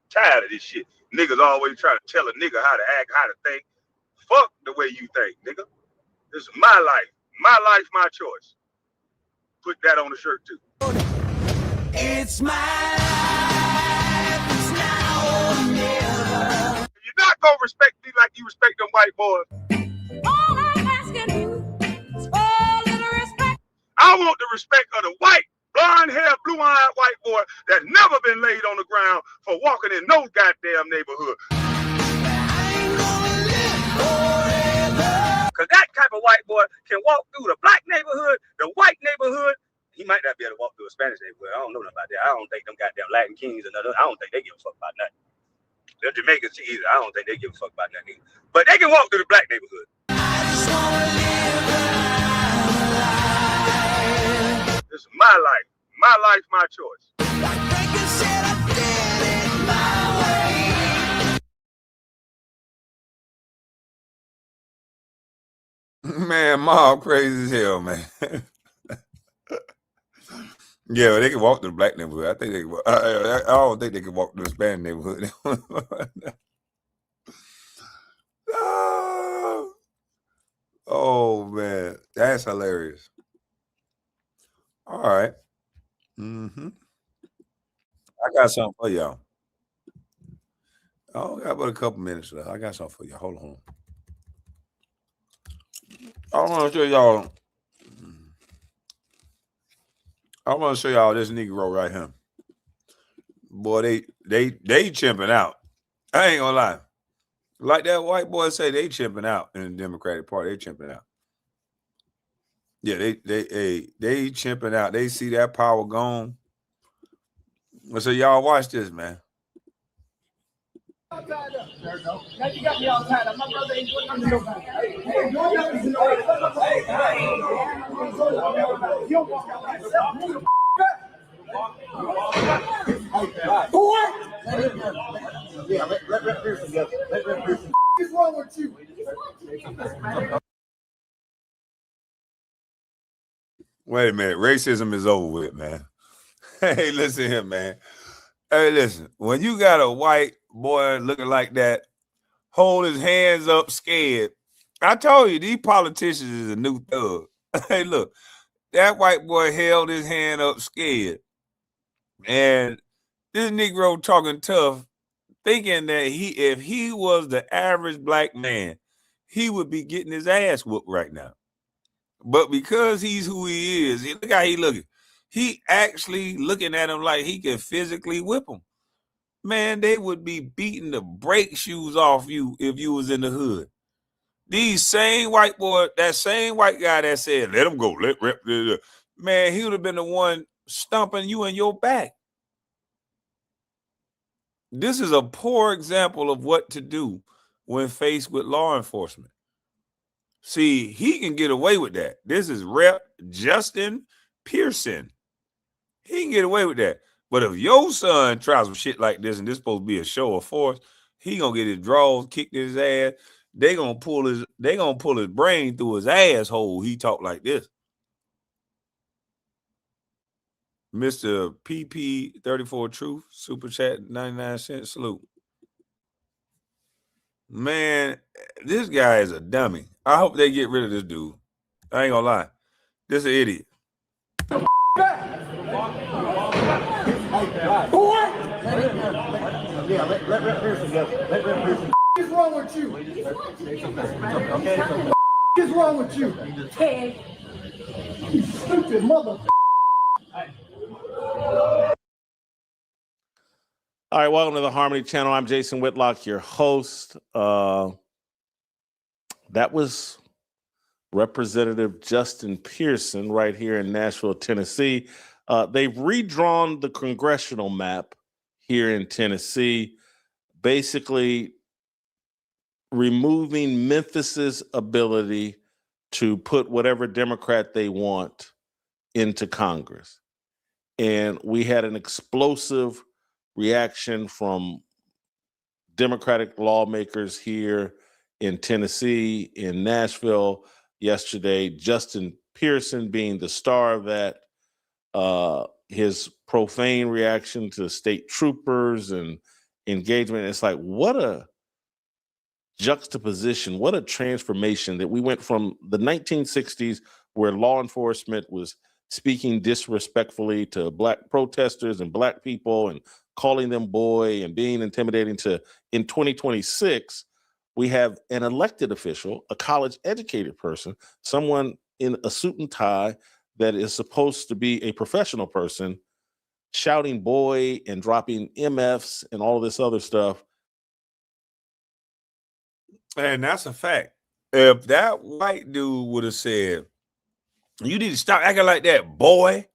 Tired of this shit. Niggas always try to tell a nigga how to act, how to think. Fuck the way you think, nigga. This is my life. My life, my choice. Put that on the shirt too. It's my life. It's now or never. You're not gonna respect me like you respect them white boys. All I'm asking you is for a little respect. I want the respect of the white, blonde-haired, blue-eyed white boy that's never been laid on the ground for walking in no goddamn neighborhood. Because that type of white boy can walk through the black neighborhood, the white neighborhood. He might not be able to walk through a Spanish neighborhood. I don't know nothing about that. I don't think them goddamn Latin kings and I don't think they give a fuck about nothing. The Jamaicans either. I don't think they give a fuck about nothing either. But they can walk through the black neighborhood. This is my life. My life, my choice. Man, Mob crazy as hell, man. Yeah, they can walk to the black neighborhood. I think they can. I don't think they can walk to the Spanish neighborhood. Oh man, that's hilarious. All right. I got something for y'all. I only got about a couple minutes left. I got something for y'all. Hold on. I want to show y'all. I want to show y'all this Negro right here. Boy, they chimping out. I ain't gonna lie. Like that white boy say, they chimping out in the Democratic Party. They chimping out. Yeah, they chimping out. They see that power gone. So y'all watch this, man. Now you got me all tied up. My brother ain't doing nothing to nobody. Hey, doing nothing to nobody. You don't walk out like yourself. What? Yeah, let Pearson go. Let Pearson. What's wrong with you? Wait a minute. Racism is over with, man. Hey, listen here, man. Hey, listen. When you got a white boy looking like that, hold his hands up scared. I told you, these politicians is a new thug. Hey, look. That white boy held his hand up scared. And this Negro talking tough, thinking that if he was the average black man, he would be getting his ass whooped right now. But because he's who he is, look how he looking. He actually looking at him like he can physically whip him. Man, they would be beating the brake shoes off you if you was in the hood. These same white boy, that same white guy that said, let him go, man, he would have been the one stomping you in your back. This is a poor example of what to do when faced with law enforcement. See, he can get away with that. This is Rep. Justin Pearson. He can get away with that. But if your son tries some shit like this and this supposed to be a show of force, he gonna get his drawers kicked in his ass. They gonna pull his brain through his asshole. He talk like this. Mr. PP34 Truth, Super Chat, 99 cents, salute. Man, this guy is a dummy. I hope they get rid of this dude. I ain't gonna lie. This an idiot. What's wrong with you? What's wrong with you? Ted. You stupid mother. All right, welcome to the Harmony Channel. I'm Jason Whitlock, your host. That was Representative Justin Pearson right here in Nashville, Tennessee. They've redrawn the congressional map here in Tennessee, basically removing Memphis's ability to put whatever Democrat they want into Congress. And we had an explosive reaction from Democratic lawmakers here in Tennessee, in Nashville yesterday. Justin Pearson being the star of that, his profane reaction to state troopers and engagement. It's like, what a juxtaposition, what a transformation that we went from the 1960s where law enforcement was speaking disrespectfully to Black protesters and Black people and calling them boy and being intimidating to, in 2026, we have an elected official, a college educated person, someone in a suit and tie that is supposed to be a professional person, shouting boy and dropping MFs and all this other stuff. And that's a fact. If that white dude would have said, you need to stop acting like that, boy,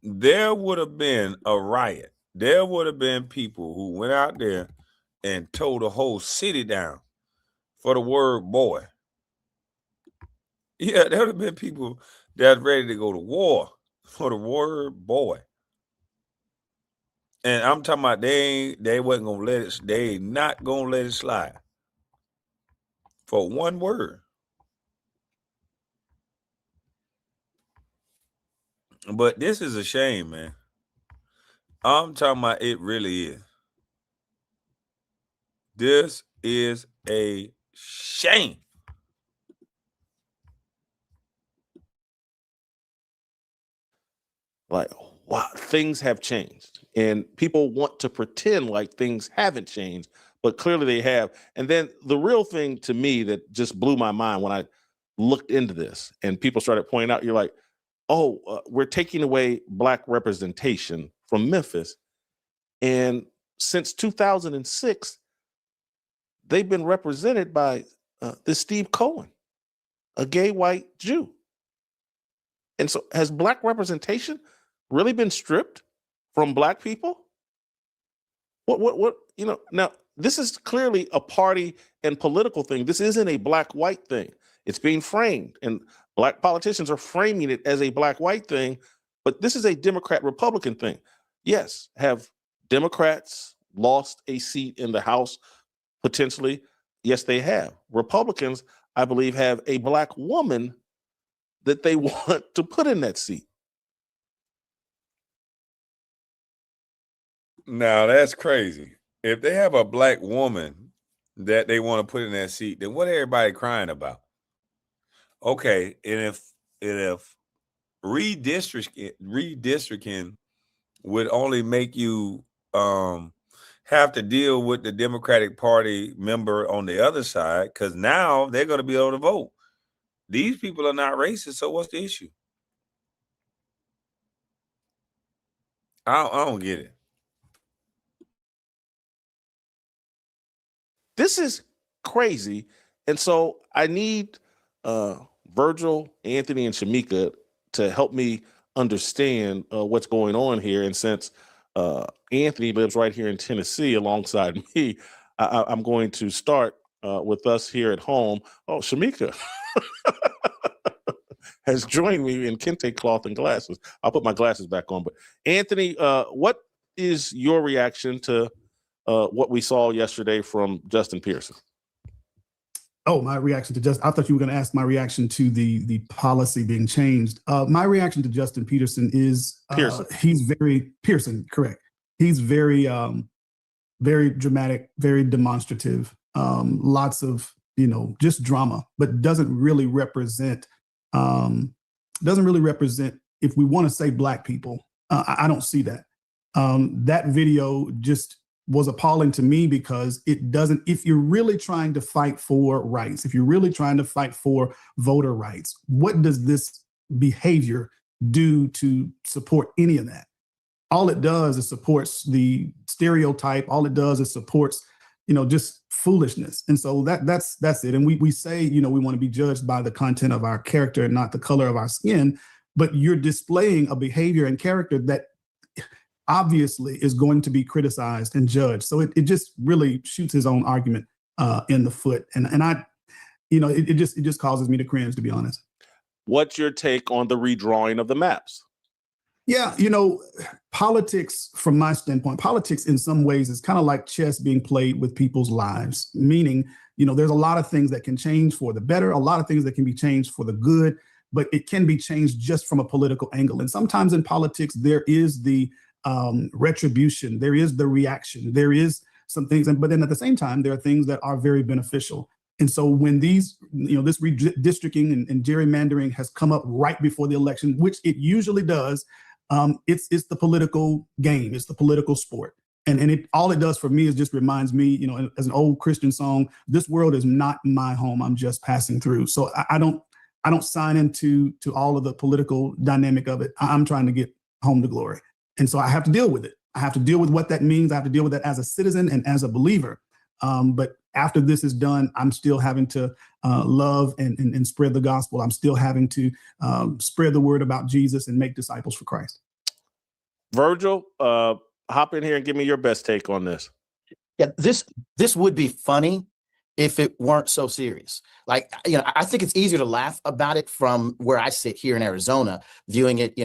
there would have been a riot. There would have been people who went out there and tore the whole city down for the word boy. Yeah, there would have been people that's ready to go to war for the word boy. And I'm talking about they wasn't gonna let it, they ain't not gonna let it slide for one word. But this is a shame, man. I'm talking about it really is. This is a shame. Like, wow, things have changed. And people want to pretend like things haven't changed, but clearly they have. And then the real thing to me that just blew my mind when I looked into this and people started pointing out, you're like, oh, we're taking away Black representation from Memphis. And since 2006, they've been represented by this Steve Cohen, a gay white Jew. And so has Black representation really been stripped from Black people? What, now this is clearly a party and political thing. This isn't a Black-white thing. It's being framed and Black politicians are framing it as a Black-white thing, but this is a Democrat-Republican thing. Yes, have Democrats lost a seat in the House potentially? Yes, they have. Republicans, I believe, have a Black woman that they want to put in that seat. Now that's crazy. If they have a Black woman that they want to put in that seat, then what everybody crying about? Okay, and if redistricting would only make you have to deal with the Democratic Party member on the other side, because now they're going to be able to vote. These people are not racist, so what's the issue? I don't get it. This is crazy. And so I need Virgil, Anthony, and Shamika to help me understand what's going on here. And since Anthony lives right here in Tennessee alongside me, I'm going to start with us here at home. Oh, Shamika has joined me in kente cloth and glasses. I'll put my glasses back on. But Anthony, what is your reaction to what we saw yesterday from Justin Pearson? Oh, my reaction to I thought you were going to ask my reaction to the policy being changed. My reaction to Justin Peterson is he's very Pearson, correct. He's very, very dramatic, very demonstrative, lots of, just drama, but doesn't really represent if we want to say Black people. I don't see that. That video just was appalling to me because it doesn't, if you're really trying to fight for rights, if you're really trying to fight for voter rights, what does this behavior do to support any of that? All it does is supports the stereotype. All it does is supports, just foolishness. And so that's it. And we say, we want to be judged by the content of our character and not the color of our skin, but you're displaying a behavior and character that obviously is going to be criticized and judged. So it just really shoots his own argument in the foot. And I, it just causes me to cringe, to be honest. What's your take on the redrawing of the maps? Yeah, politics, from my standpoint, politics in some ways is kind of like chess being played with people's lives, meaning, there's a lot of things that can change for the better, a lot of things that can be changed for the good, but it can be changed just from a political angle. And sometimes in politics, there is the retribution, there is the reaction, there is some things, but then at the same time, there are things that are very beneficial. And so when these, this redistricting and gerrymandering has come up right before the election, which it usually does, it's the political game, it's the political sport. And all it does for me is just reminds me, as an old Christian song, this world is not my home, I'm just passing through. So I don't sign into all of the political dynamic of it. I'm trying to get home to glory. And so I have to deal with it. I have to deal with what that means. I have to deal with that as a citizen and as a believer. But after this is done, I'm still having to love and spread the gospel. I'm still having to spread the word about Jesus and make disciples for Christ. Virgil, hop in here and give me your best take on this. Yeah, this would be funny if it weren't so serious. Like, I think it's easier to laugh about it from where I sit here in Arizona, viewing it,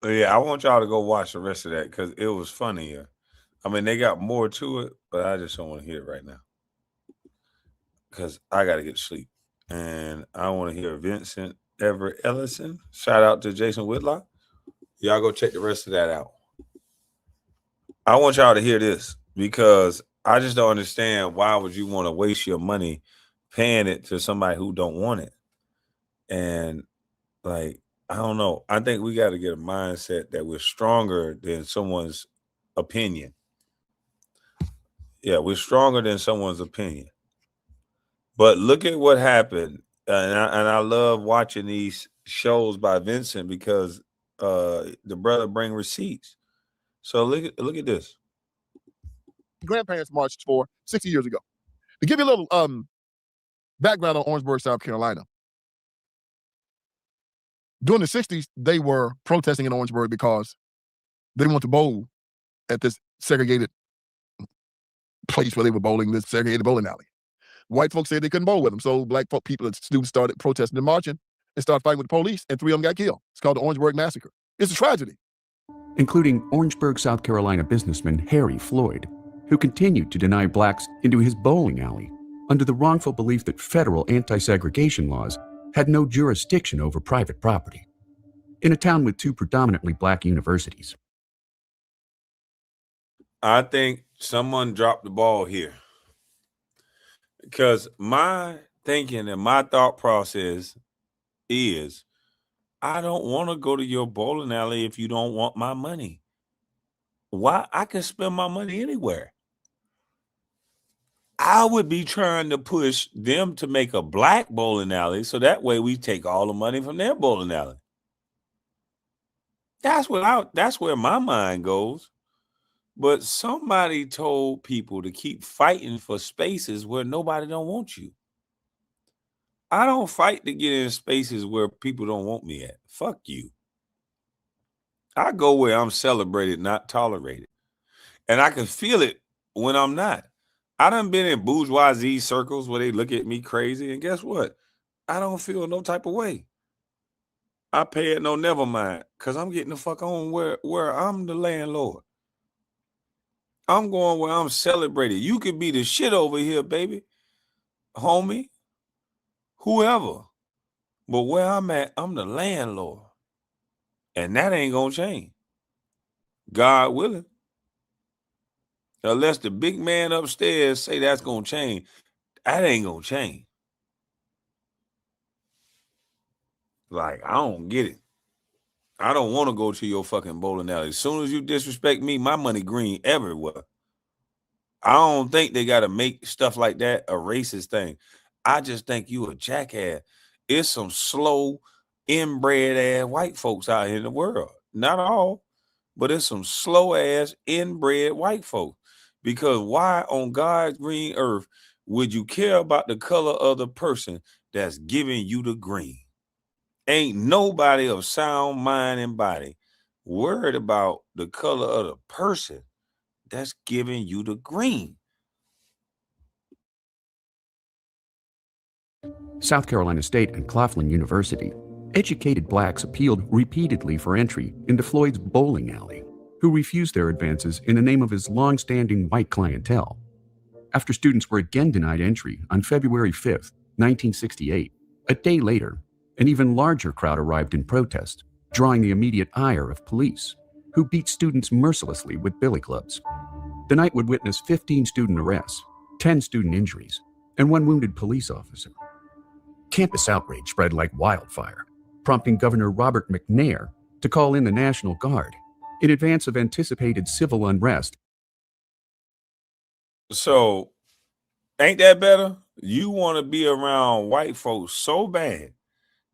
Yeah, I want y'all to go watch the rest of that because it was funnier. I mean, they got more to it, but I just don't want to hear it right now because I got to get to sleep. And I want to hear Vincent Everett Ellison. Shout out to Jason Whitlock. Y'all go check the rest of that out. I want y'all to hear this because I just don't understand why would you want to waste your money paying it to somebody who don't want it. And like, I don't know. I think we got to get a mindset that we're stronger than someone's opinion. Yeah, we're stronger than someone's opinion. But look at what happened. And I love watching these shows by Vincent because the brother bring receipts. So look at this. Grandparents marched for 60 years ago. To give you a little background on Orangeburg, South Carolina. During the 60s, they were protesting in Orangeburg because they didn't want to bowl at this segregated place where they were bowling, this segregated bowling alley. White folks said they couldn't bowl with them, so black people and students started protesting and marching and started fighting with the police, and 3 of them got killed. It's called the Orangeburg Massacre. It's a tragedy. Including Orangeburg, South Carolina businessman Harry Floyd, who continued to deny blacks into his bowling alley under the wrongful belief that federal anti-segregation laws had no jurisdiction over private property. In a town with 2 predominantly black universities. I think someone dropped the ball here. Because my thinking and my thought process is, I don't want to go to your bowling alley if you don't want my money. Why? I can spend my money anywhere. I would be trying to push them to make a black bowling alley so that way we take all the money from their bowling alley. That's where my mind goes. But somebody told people to keep fighting for spaces where nobody don't want you. I don't fight to get in spaces where people don't want me at. Fuck you. I go where I'm celebrated, not tolerated. And I can feel it when I'm not. I done been in bourgeoisie circles where they look at me crazy. And guess what? I don't feel no type of way. I pay it no never mind. Cause I'm getting the fuck on where I'm the landlord. I'm going where I'm celebrated. You could be the shit over here, baby. Homie. Whoever. But where I'm at, I'm the landlord. And that ain't gonna change. God willing. Unless the big man upstairs say that's gonna change, that ain't gonna change. Like, I don't get it. I don't want to go to your fucking bowling alley. As soon as you disrespect me, my money green everywhere. I don't think they got to make stuff like that a racist thing. I just think you a jackass. It's some slow, inbred ass white folks out here in the world. Not all, but it's some slow ass, inbred white folks. Because why on God's green earth would you care about the color of the person that's giving you the green? Ain't nobody of sound mind and body worried about the color of the person that's giving you the green. South Carolina State and Claflin University, educated blacks appealed repeatedly for entry into Floyd's bowling alley, who refused their advances in the name of his long-standing white clientele. After students were again denied entry on February 5th, 1968, a day later, an even larger crowd arrived in protest, drawing the immediate ire of police, who beat students mercilessly with billy clubs. The night would witness 15 student arrests, 10 student injuries, and 1 wounded police officer. Campus outrage spread like wildfire, prompting Governor Robert McNair to call in the National Guard in advance of anticipated civil unrest. So, ain't that better? You want to be around white folks so bad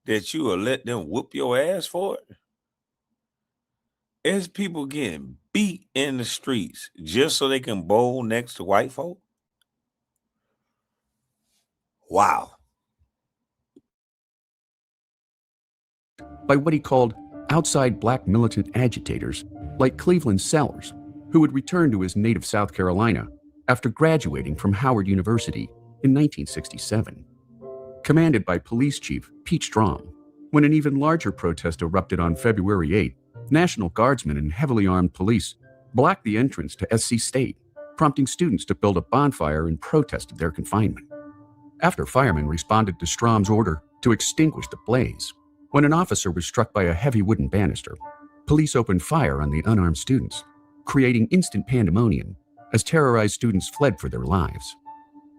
that you will let them whoop your ass for it? There's people getting beat in the streets just so they can bowl next to white folk. Wow. By what he called outside black militant agitators like Cleveland Sellers, who would return to his native South Carolina after graduating from Howard University in 1967. Commanded by Police Chief Pete Strom, when an even larger protest erupted on February 8, National Guardsmen and heavily armed police blocked the entrance to SC State, prompting students to build a bonfire in protest of their confinement. After firemen responded to Strom's order to extinguish the blaze, when an officer was struck by a heavy wooden banister, police opened fire on the unarmed students, creating instant pandemonium as terrorized students fled for their lives.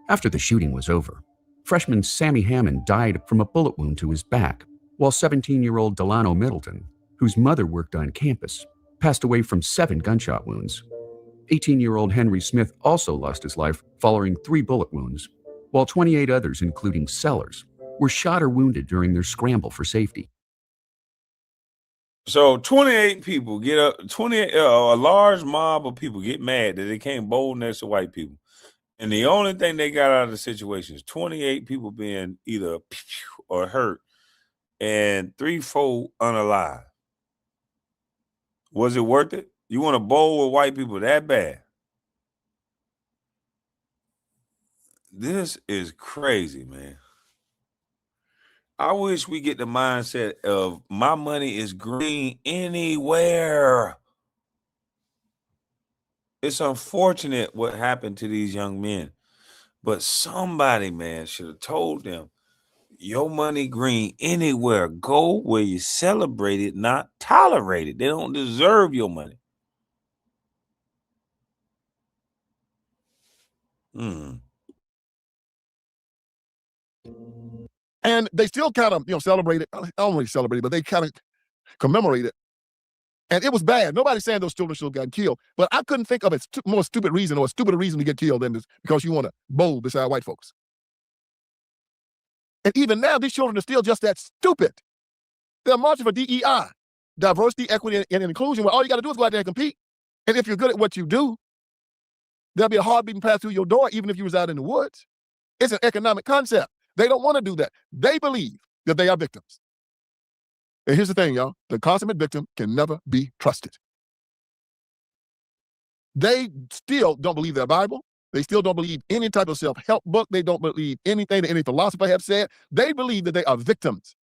After the shooting was over, freshman Sammy Hammond died from a bullet wound to his back, while 17-year-old Delano Middleton, whose mother worked on campus, passed away from 7 gunshot wounds. 18-year-old Henry Smith also lost his life following 3 bullet wounds, while 28 others, including Sellers, were shot or wounded during their scramble for safety. So 28 people get up, a large mob of people get mad that they can't bowl next to white people. And the only thing they got out of the situation is 28 people being either or hurt and 3-4 unalive. Was it worth it? You want to bowl with white people that bad? This is crazy, man. I wish we get the mindset of my money is green anywhere. It's unfortunate what happened to these young men, but somebody, man, should have told them, your money green anywhere. Go where you celebrate it, not tolerate it. They don't deserve your money. And they still kind of, celebrate it. I don't really celebrate it, but they kind of commemorate it. And it was bad. Nobody's saying those children should have gotten killed. But I couldn't think of a more stupid reason or a stupider reason to get killed than this because you want to bowl beside white folks. And even now, these children are still just that stupid. They're marching for DEI, diversity, equity, and inclusion, where all you got to do is go out there and compete. And if you're good at what you do, there'll be a hard beating path through your door, even if you was out in the woods. It's an economic concept. They don't want to do that. They believe that they are victims. And here's the thing, y'all. The consummate victim can never be trusted. They still don't believe their Bible. They still don't believe any type of self-help book. They don't believe anything that any philosopher have said. They believe that they are victims.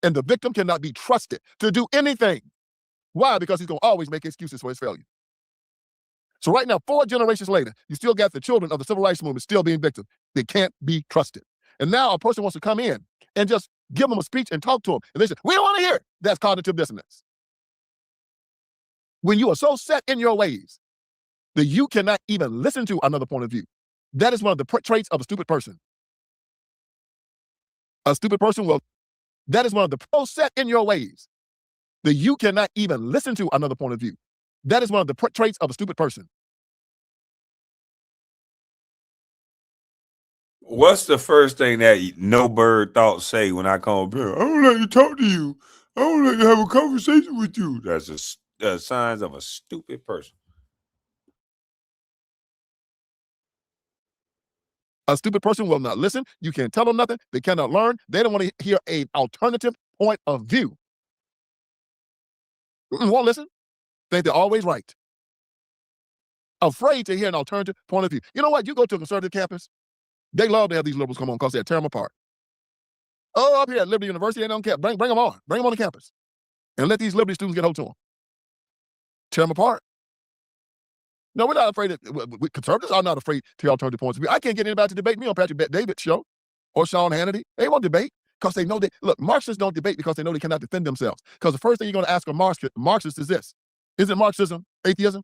And the victim cannot be trusted to do anything. Why? Because he's going to always make excuses for his failure. So right now, 4 generations later, you still got the children of the civil rights movement still being victims. They can't be trusted. And now a person wants to come in and just give them a speech and talk to them. And they say, we don't want to hear it. That's cognitive dissonance. When you are so set in your ways that you cannot even listen to another point of view, that is one of the traits of a stupid person. A stupid person will, that is one of the so set in your ways that you cannot even listen to another point of view. That is one of the traits of a stupid person. What's the first thing that No Bird thought say when I call him? I don't like to talk to you. I don't like to have a conversation with you. That's a signs of a stupid person. A stupid person will not listen. You can't tell them nothing. They cannot learn. They don't want to hear an alternative point of view. Won't listen. Think they're always right. Afraid to hear an alternative point of view. You know what? You go to a conservative campus, they love to have these liberals come on because they're tearing them apart. Oh, up here at Liberty University, they don't care. Bring them on. Bring them on the campus. And let these Liberty students get hold to them. Tear them apart. No, we're not afraid of, conservatives are not afraid to hear alternative points of view. I can't get anybody to debate me on Patrick Bet-David's show or Sean Hannity. They won't debate because they know that, look, Marxists don't debate because they know they cannot defend themselves. Because the first thing you're going to ask a Marxist is this: isn't Marxism atheism?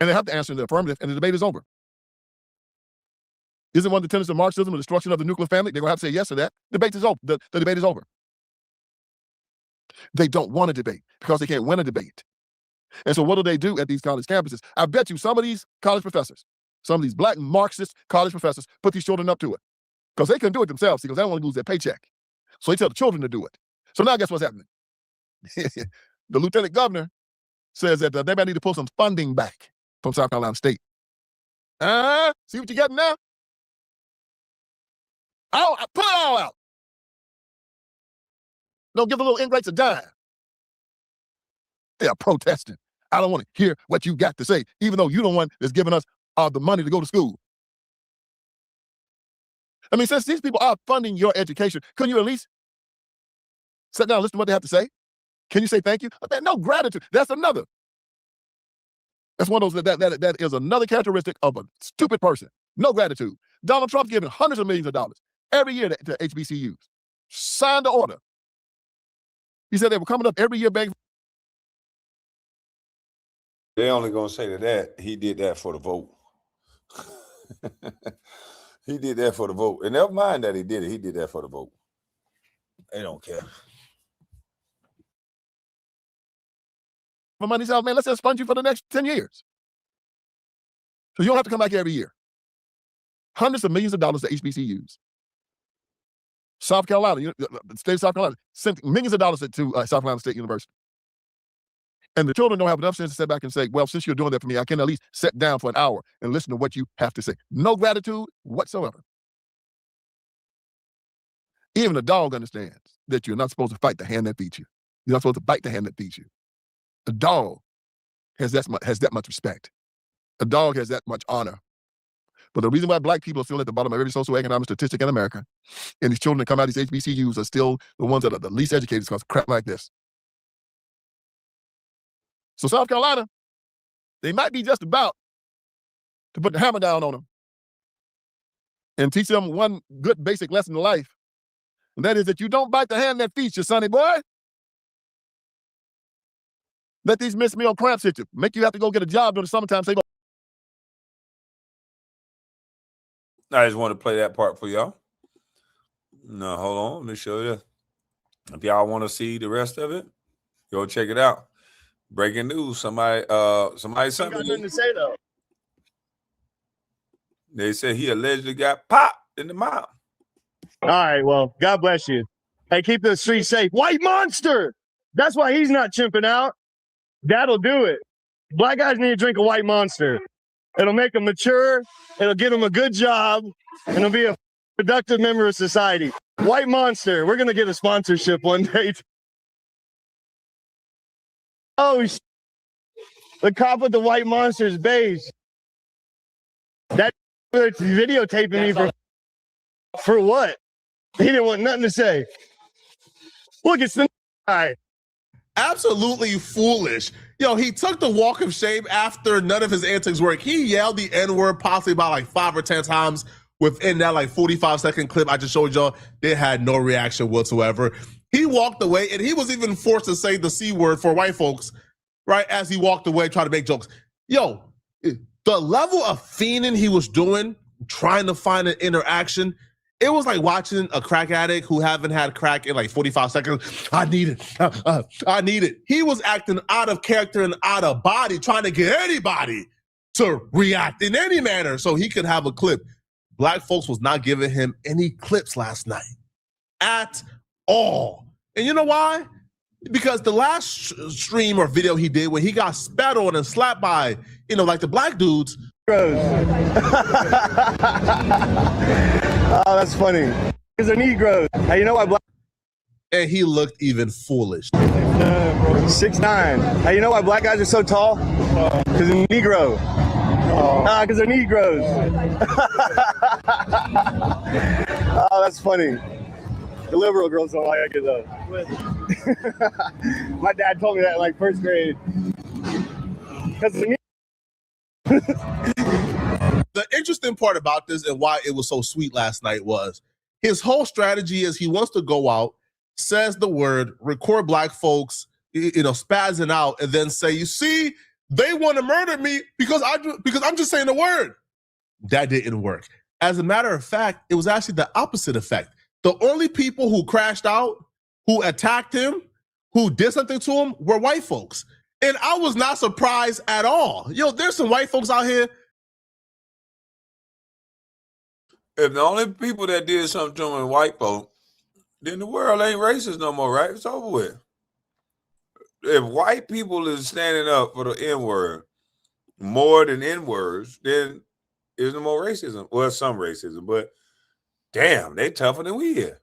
And they have to answer in the affirmative, and the debate is over. Isn't one of the tenets of Marxism the destruction of the nuclear family? They're going to have to say yes to that. The debate is over. The debate is over. They don't want to debate because they can't win a debate. And so what do they do at these college campuses? I bet you some of these college professors, some of these black Marxist college professors put these children up to it because they couldn't do it themselves because they don't want to lose their paycheck. So they tell the children to do it. So now guess what's happening? The lieutenant governor says that they might need to pull some funding back from South Carolina State. See what you're getting now? Put it all out. Don't give the little ingrates a dime. They are protesting. I don't want to hear what you got to say, even though you're the one that's giving us the money to go to school. I mean, since these people are funding your education, couldn't you at least sit down and listen to what they have to say? Can you say thank you? No gratitude. That's another. That's one of those that is another characteristic of a stupid person. No gratitude. Donald Trump giving hundreds of millions of dollars every year to HBCUs. Signed the order. He said they were coming up every year begging. They only gonna say that he did that for the vote. He did that for the vote. And never mind that he did it. He did that for the vote. They don't care. For money's out, man, let's just fund you for the next 10 years. So you don't have to come back every year. Hundreds of millions of dollars to HBCUs. South Carolina, the state of South Carolina, sent millions of dollars to South Carolina State University. And the children don't have enough sense to sit back and say, well, since you're doing that for me, I can at least sit down for an hour and listen to what you have to say. No gratitude whatsoever. Even a dog understands that you're not supposed to fight the hand that feeds you. You're not supposed to bite the hand that feeds you. A dog has that much respect. A dog has that much honor. But the reason why black people are still at the bottom of every socioeconomic statistic in America, and these children that come out of these HBCUs are still the ones that are the least educated because of crap like this. So South Carolina, they might be just about to put the hammer down on them and teach them one good basic lesson in life. And that is that you don't bite the hand that feeds you, sonny boy. Let these missed meal cramps hit you. Make you have to go get a job during the summertime. I just want to play that part for y'all. No, hold on. Let me show you. If y'all want to see the rest of it, go check it out. Breaking news. Somebody Got nothing to say though. They said he allegedly got popped in the mouth. All right, well, God bless you. Hey, keep the streets safe. White monster! That's why he's not chimping out. That'll do it. Black guys need to drink a white Monster. It'll make them mature. It'll get them a good job. And it'll be a productive member of society. White Monster. We're going to get a sponsorship one day. Oh, the cop with the white Monster is beige. That videotaping me for what? He didn't want nothing to say. Look, it's the guy. Absolutely foolish. Yo, he took the walk of shame after none of his antics worked. He yelled the N-word possibly about like 5 or 10 times within that like 45-second clip I just showed y'all. They had no reaction whatsoever. He walked away, and he was even forced to say the C word for white folks, right, as he walked away trying to make jokes. Yo, the level of fiending he was doing, trying to find an interaction, it was like watching a crack addict who haven't had crack in like 45 seconds. I need it. I need it. He was acting out of character and out of body, trying to get anybody to react in any manner so he could have a clip. Black folks was not giving him any clips last night at all. And you know why? Because the last stream or video he did when he got spat on and slapped by, like the black dudes. Oh, that's funny. Because they're Negroes. Hey, you know why black... And he looked even foolish. 6'9". Hey, you know why black guys are so tall? Because they're Negro. Because they're Negroes. Oh, that's funny. The liberal girls don't like it, though. My dad told me that in like first grade. Because they're The interesting part about this and why it was so sweet last night was his whole strategy is he wants to go out, says the word, record black folks, spazzing out, and then say, you see, they want to murder me because I'm just saying the word. That didn't work. As a matter of fact, it was actually the opposite effect. The only people who crashed out, who attacked him, who did something to him were white folks. And I was not surprised at all. Yo, there's some white folks out here. If the only people that did something to him are white folk, then the world ain't racist no more, right? It's over with. If white people is standing up for the N-word more than N-words, then there's no more racism. Well, some racism, but damn, they tougher than we are.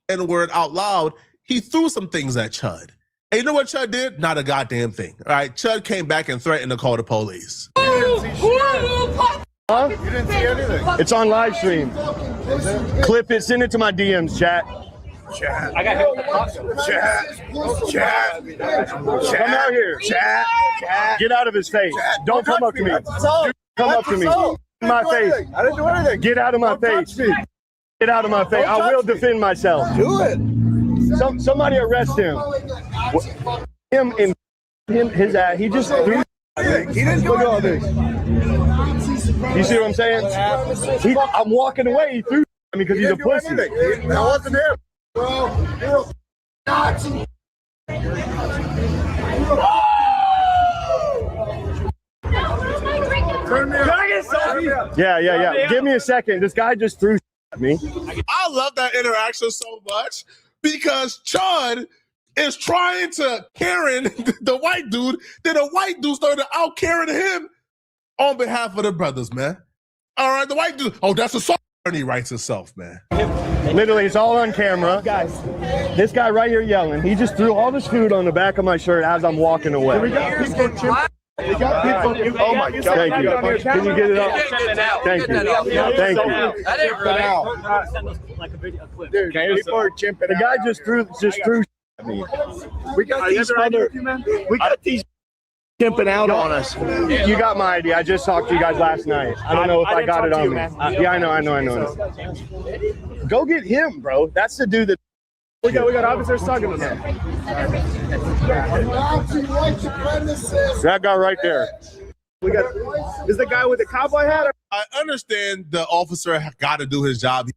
N-word out loud, he threw some things at Chud. And you know what Chud did? Not a goddamn thing. All right, Chud came back and threatened to call the police. Huh? You didn't see anything. It's on live stream. Clip it, send it to my DMs, chat. Chat. I got hit with the box. Chat. Come out here. Chat. Get out of his face. Don't come up to me. Come up to me. In my face. I didn't do anything. Get out of my face. Get out of my face. I will defend myself. Do it. Somebody arrest him. Him and his ass. He just threw. He didn't do anything. You see what I'm saying? I'm walking away. He threw me because he's a pussy. That wasn't him, bro. You're a Nazi. Turn me up. Can I get something? Yeah. Give me a second. This guy just threw at me. I love that interaction so much because Chud is trying to Karen the white dude, then the white dude started out Karen him on behalf of the brothers, man. All right, the white dude, that's a song. And he writes himself, man. Literally, it's all on camera. Guys, this guy right here yelling. He just threw all this food on the back of my shirt as I'm walking away. We got people. Oh my God! Thank you. Can you get it up? Thank you. Thank you. I didn't Dude, the guy just threw at me. We got these pimping out on us. You got my ID. I just talked to you guys last night. I don't know if I got it on me. Yeah, I know. Go get him, bro. That's the dude that. We got officers talking to him. That guy right there. Is the guy with the cowboy hat? I understand the officer got to do his job.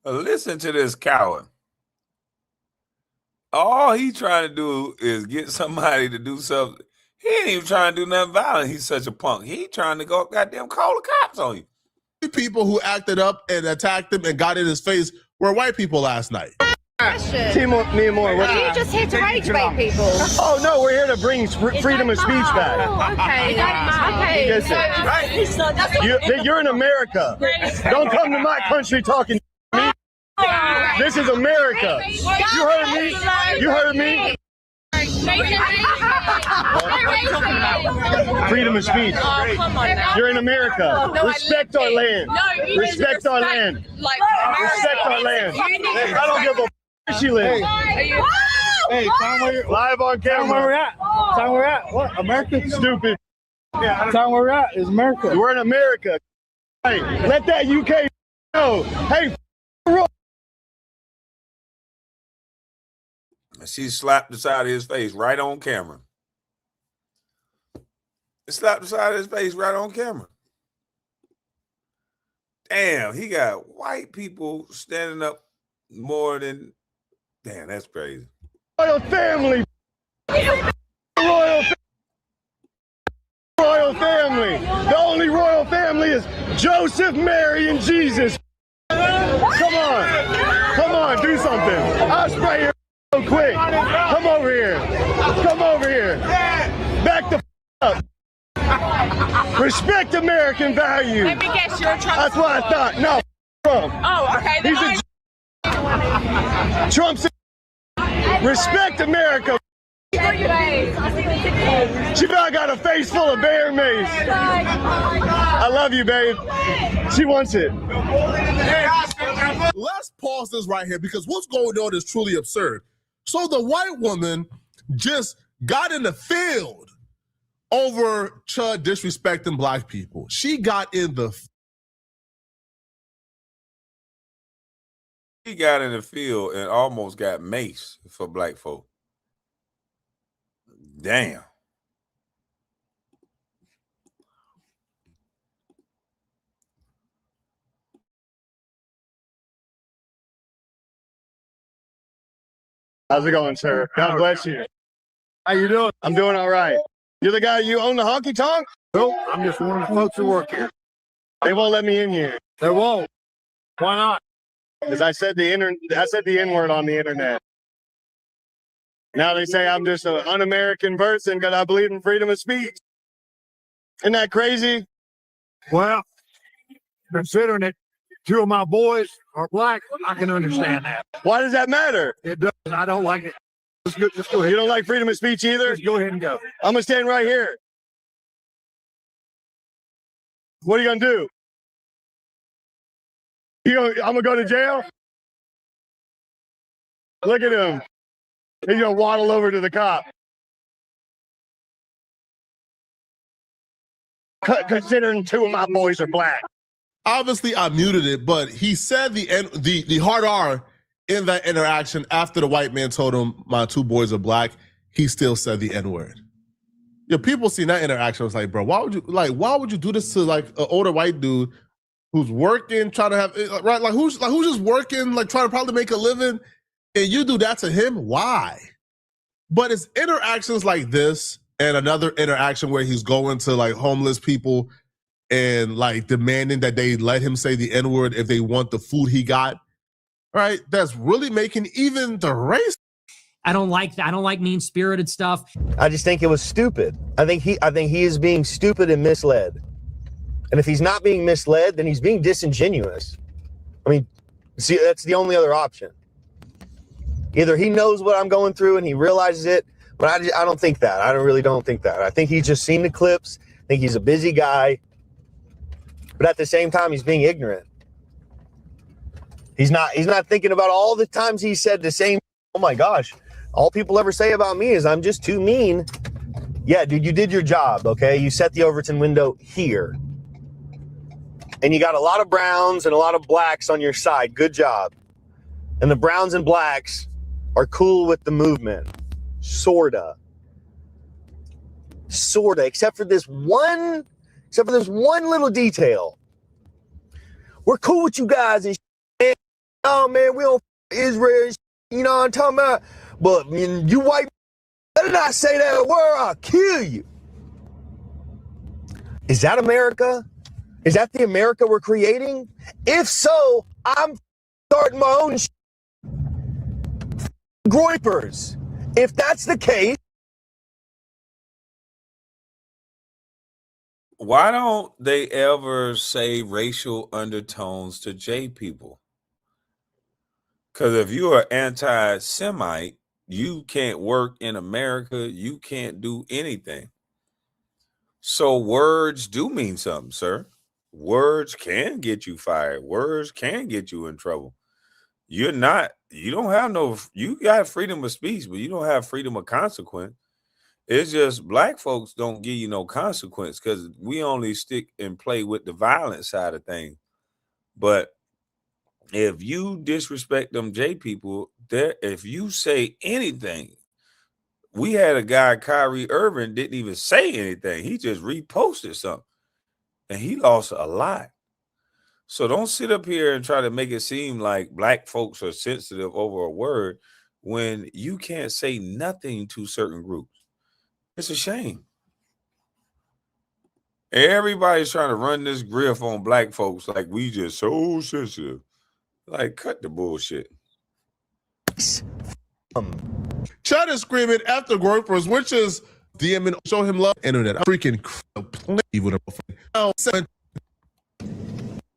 Listen to this coward. All he trying to do is get somebody to do something. He ain't even trying to do nothing violent. He's such a punk. He trying to go goddamn call the cops on you. The people who acted up and attacked him and got in his face were white people last night. question. Team me and more. Are you just here to rage bait people? Oh no, we're here to bring freedom of speech back. Oh, okay. Listen, you're in America. Don't come to my country talking to me. This is America. You heard me? You heard me? Freedom of speech. Oh, come on now. You're in America. No, Respect our land. No, you Respect our land. Like, Respect our land. I don't give a f- she lives. Hey, tell where you're Live on camera. where we're at. Tell where we're at. What? America? Stupid. Yeah, tell where we're at. Is America. We're in America. Hey, let that UK know. Hey, She slapped the side of his face right on camera. Slapped the side of his face right on camera. Damn, he got white people standing up more than. Damn, that's crazy. royal family. Royal family. The only royal family is Joseph, Mary, and Jesus. Come on, do something. I'll spray your so quick. Come over here. Come over here. Back the up. Respect American values. Let me guess, you're a Trump. That's what I thought. No, Trump. Oh, okay. He's a Trump. Respect America. She about got a face full of bear mace. I love you, babe. She wants it. Let's pause this right here because what's going on is truly absurd. So the white woman just got in the field over Chud disrespecting black people. She got in the He got in the field and almost got maced for black folk. Damn. How's it going, sir? God bless you. How you doing? I'm doing all right. You're the guy you own the honky tonk? Nope, I'm just one of the folks who work here. They won't let me in here. They won't. Why not? Because I said the N-word on the internet. Now they say I'm just an un-American person because I believe in freedom of speech. Isn't that crazy? Well, considering it, two of my boys are black, I can understand that. Why does that matter? It does. I don't like it. Just go ahead. You don't like freedom of speech either? Just go ahead and go. I'm going to stand right here. What are you going to do? I'm going to go to jail? Look at him. He's going to waddle over to the cop. Considering two of my boys are black. Obviously, I muted it, but he said the hard R in that interaction after the white man told him my two boys are black. He still said the N-word. Yeah, people seen that interaction. Was like, bro, why would you do this to like an older white dude who's working, trying to have right, like who's just working, like trying to probably make a living, and you do that to him? Why? But it's interactions like this and another interaction where he's going to like homeless people and like demanding that they let him say the N-word if they want the food he got, right? That's really making even the race. I don't like that. I don't like mean-spirited stuff. I just think it was stupid. I think he is being stupid and misled. And if he's not being misled, then he's being disingenuous. I mean, see, that's the only other option. Either he knows what I'm going through and he realizes it, but I don't think that. I really don't think that. I think he's just seen the clips. I think he's a busy guy. But at the same time, he's being ignorant. He's not thinking about all the times he said the same, oh my gosh, all people ever say about me is I'm just too mean. Yeah, dude, you did your job, okay? You set the Overton window here. And you got a lot of browns and a lot of blacks on your side. Good job. And the browns and blacks are cool with the movement. Sorta, except for this one little detail. We're cool with you guys and shit. Oh man, we don't Israel and shit, you know what I'm talking about? But you white better not say that word, I'll kill you. Is that America? Is that the America we're creating? If so, I'm starting my own shit. groypers. If that's the case, why don't they ever say racial undertones to J people? Because if you are anti-Semite, you can't work in America. You can't do anything. So words do mean something, sir. Words can get you fired. Words can get you in trouble. You don't have you got freedom of speech, but you don't have freedom of consequence. It's just black folks don't give you no consequence because we only stick and play with the violent side of things. But if you disrespect them J people, if you say anything, we had a guy, Kyrie Irving, didn't even say anything. He just reposted something. And he lost a lot. So don't sit up here and try to make it seem like black folks are sensitive over a word when you can't say nothing to certain groups. It's a shame. Everybody's trying to run this griff on black folks like we just so sensitive. Like, cut the bullshit. Chud is screaming after groypers, which is DMing, show him love. Internet, freaking play with a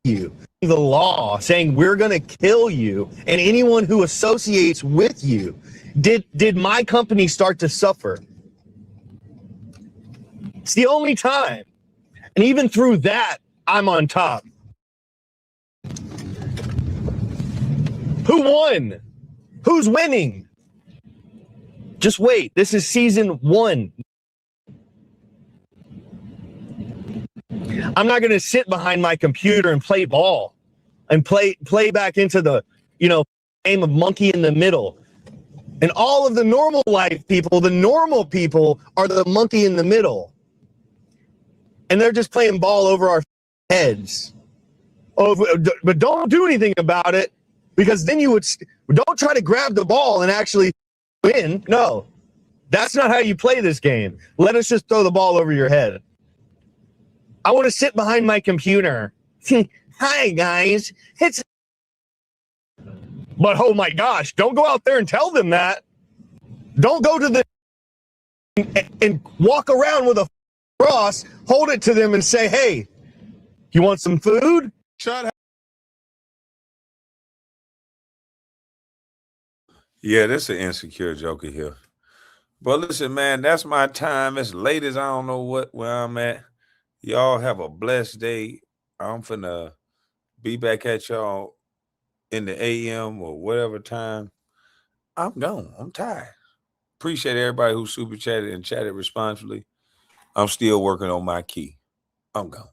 you the law saying we're going to kill you and anyone who associates with you. Did my company start to suffer? It's the only time. And even through that, I'm on top. Who won? Who's winning? Just wait. This is season 1. I'm not going to sit behind my computer and play ball and play back into the, game of monkey in the middle. And all of the normal life people, the normal people are the monkey in the middle. And they're just playing ball over our heads. Oh, but don't do anything about it because then don't try to grab the ball and actually win. No, that's not how you play this game. Let us just throw the ball over your head. I want to sit behind my computer. Hi, guys. But oh my gosh, don't go out there and tell them that. Don't go to and walk around with a cross, hold it to them and say, hey, you want some food? Yeah, this is an insecure joker here. But listen, man, that's my time. It's late as I don't know where I'm at. Y'all have a blessed day. I'm finna be back at y'all in the AM or whatever time. I'm gone. I'm tired. Appreciate everybody who super chatted and chatted responsibly. I'm still working on my key. I'm gone.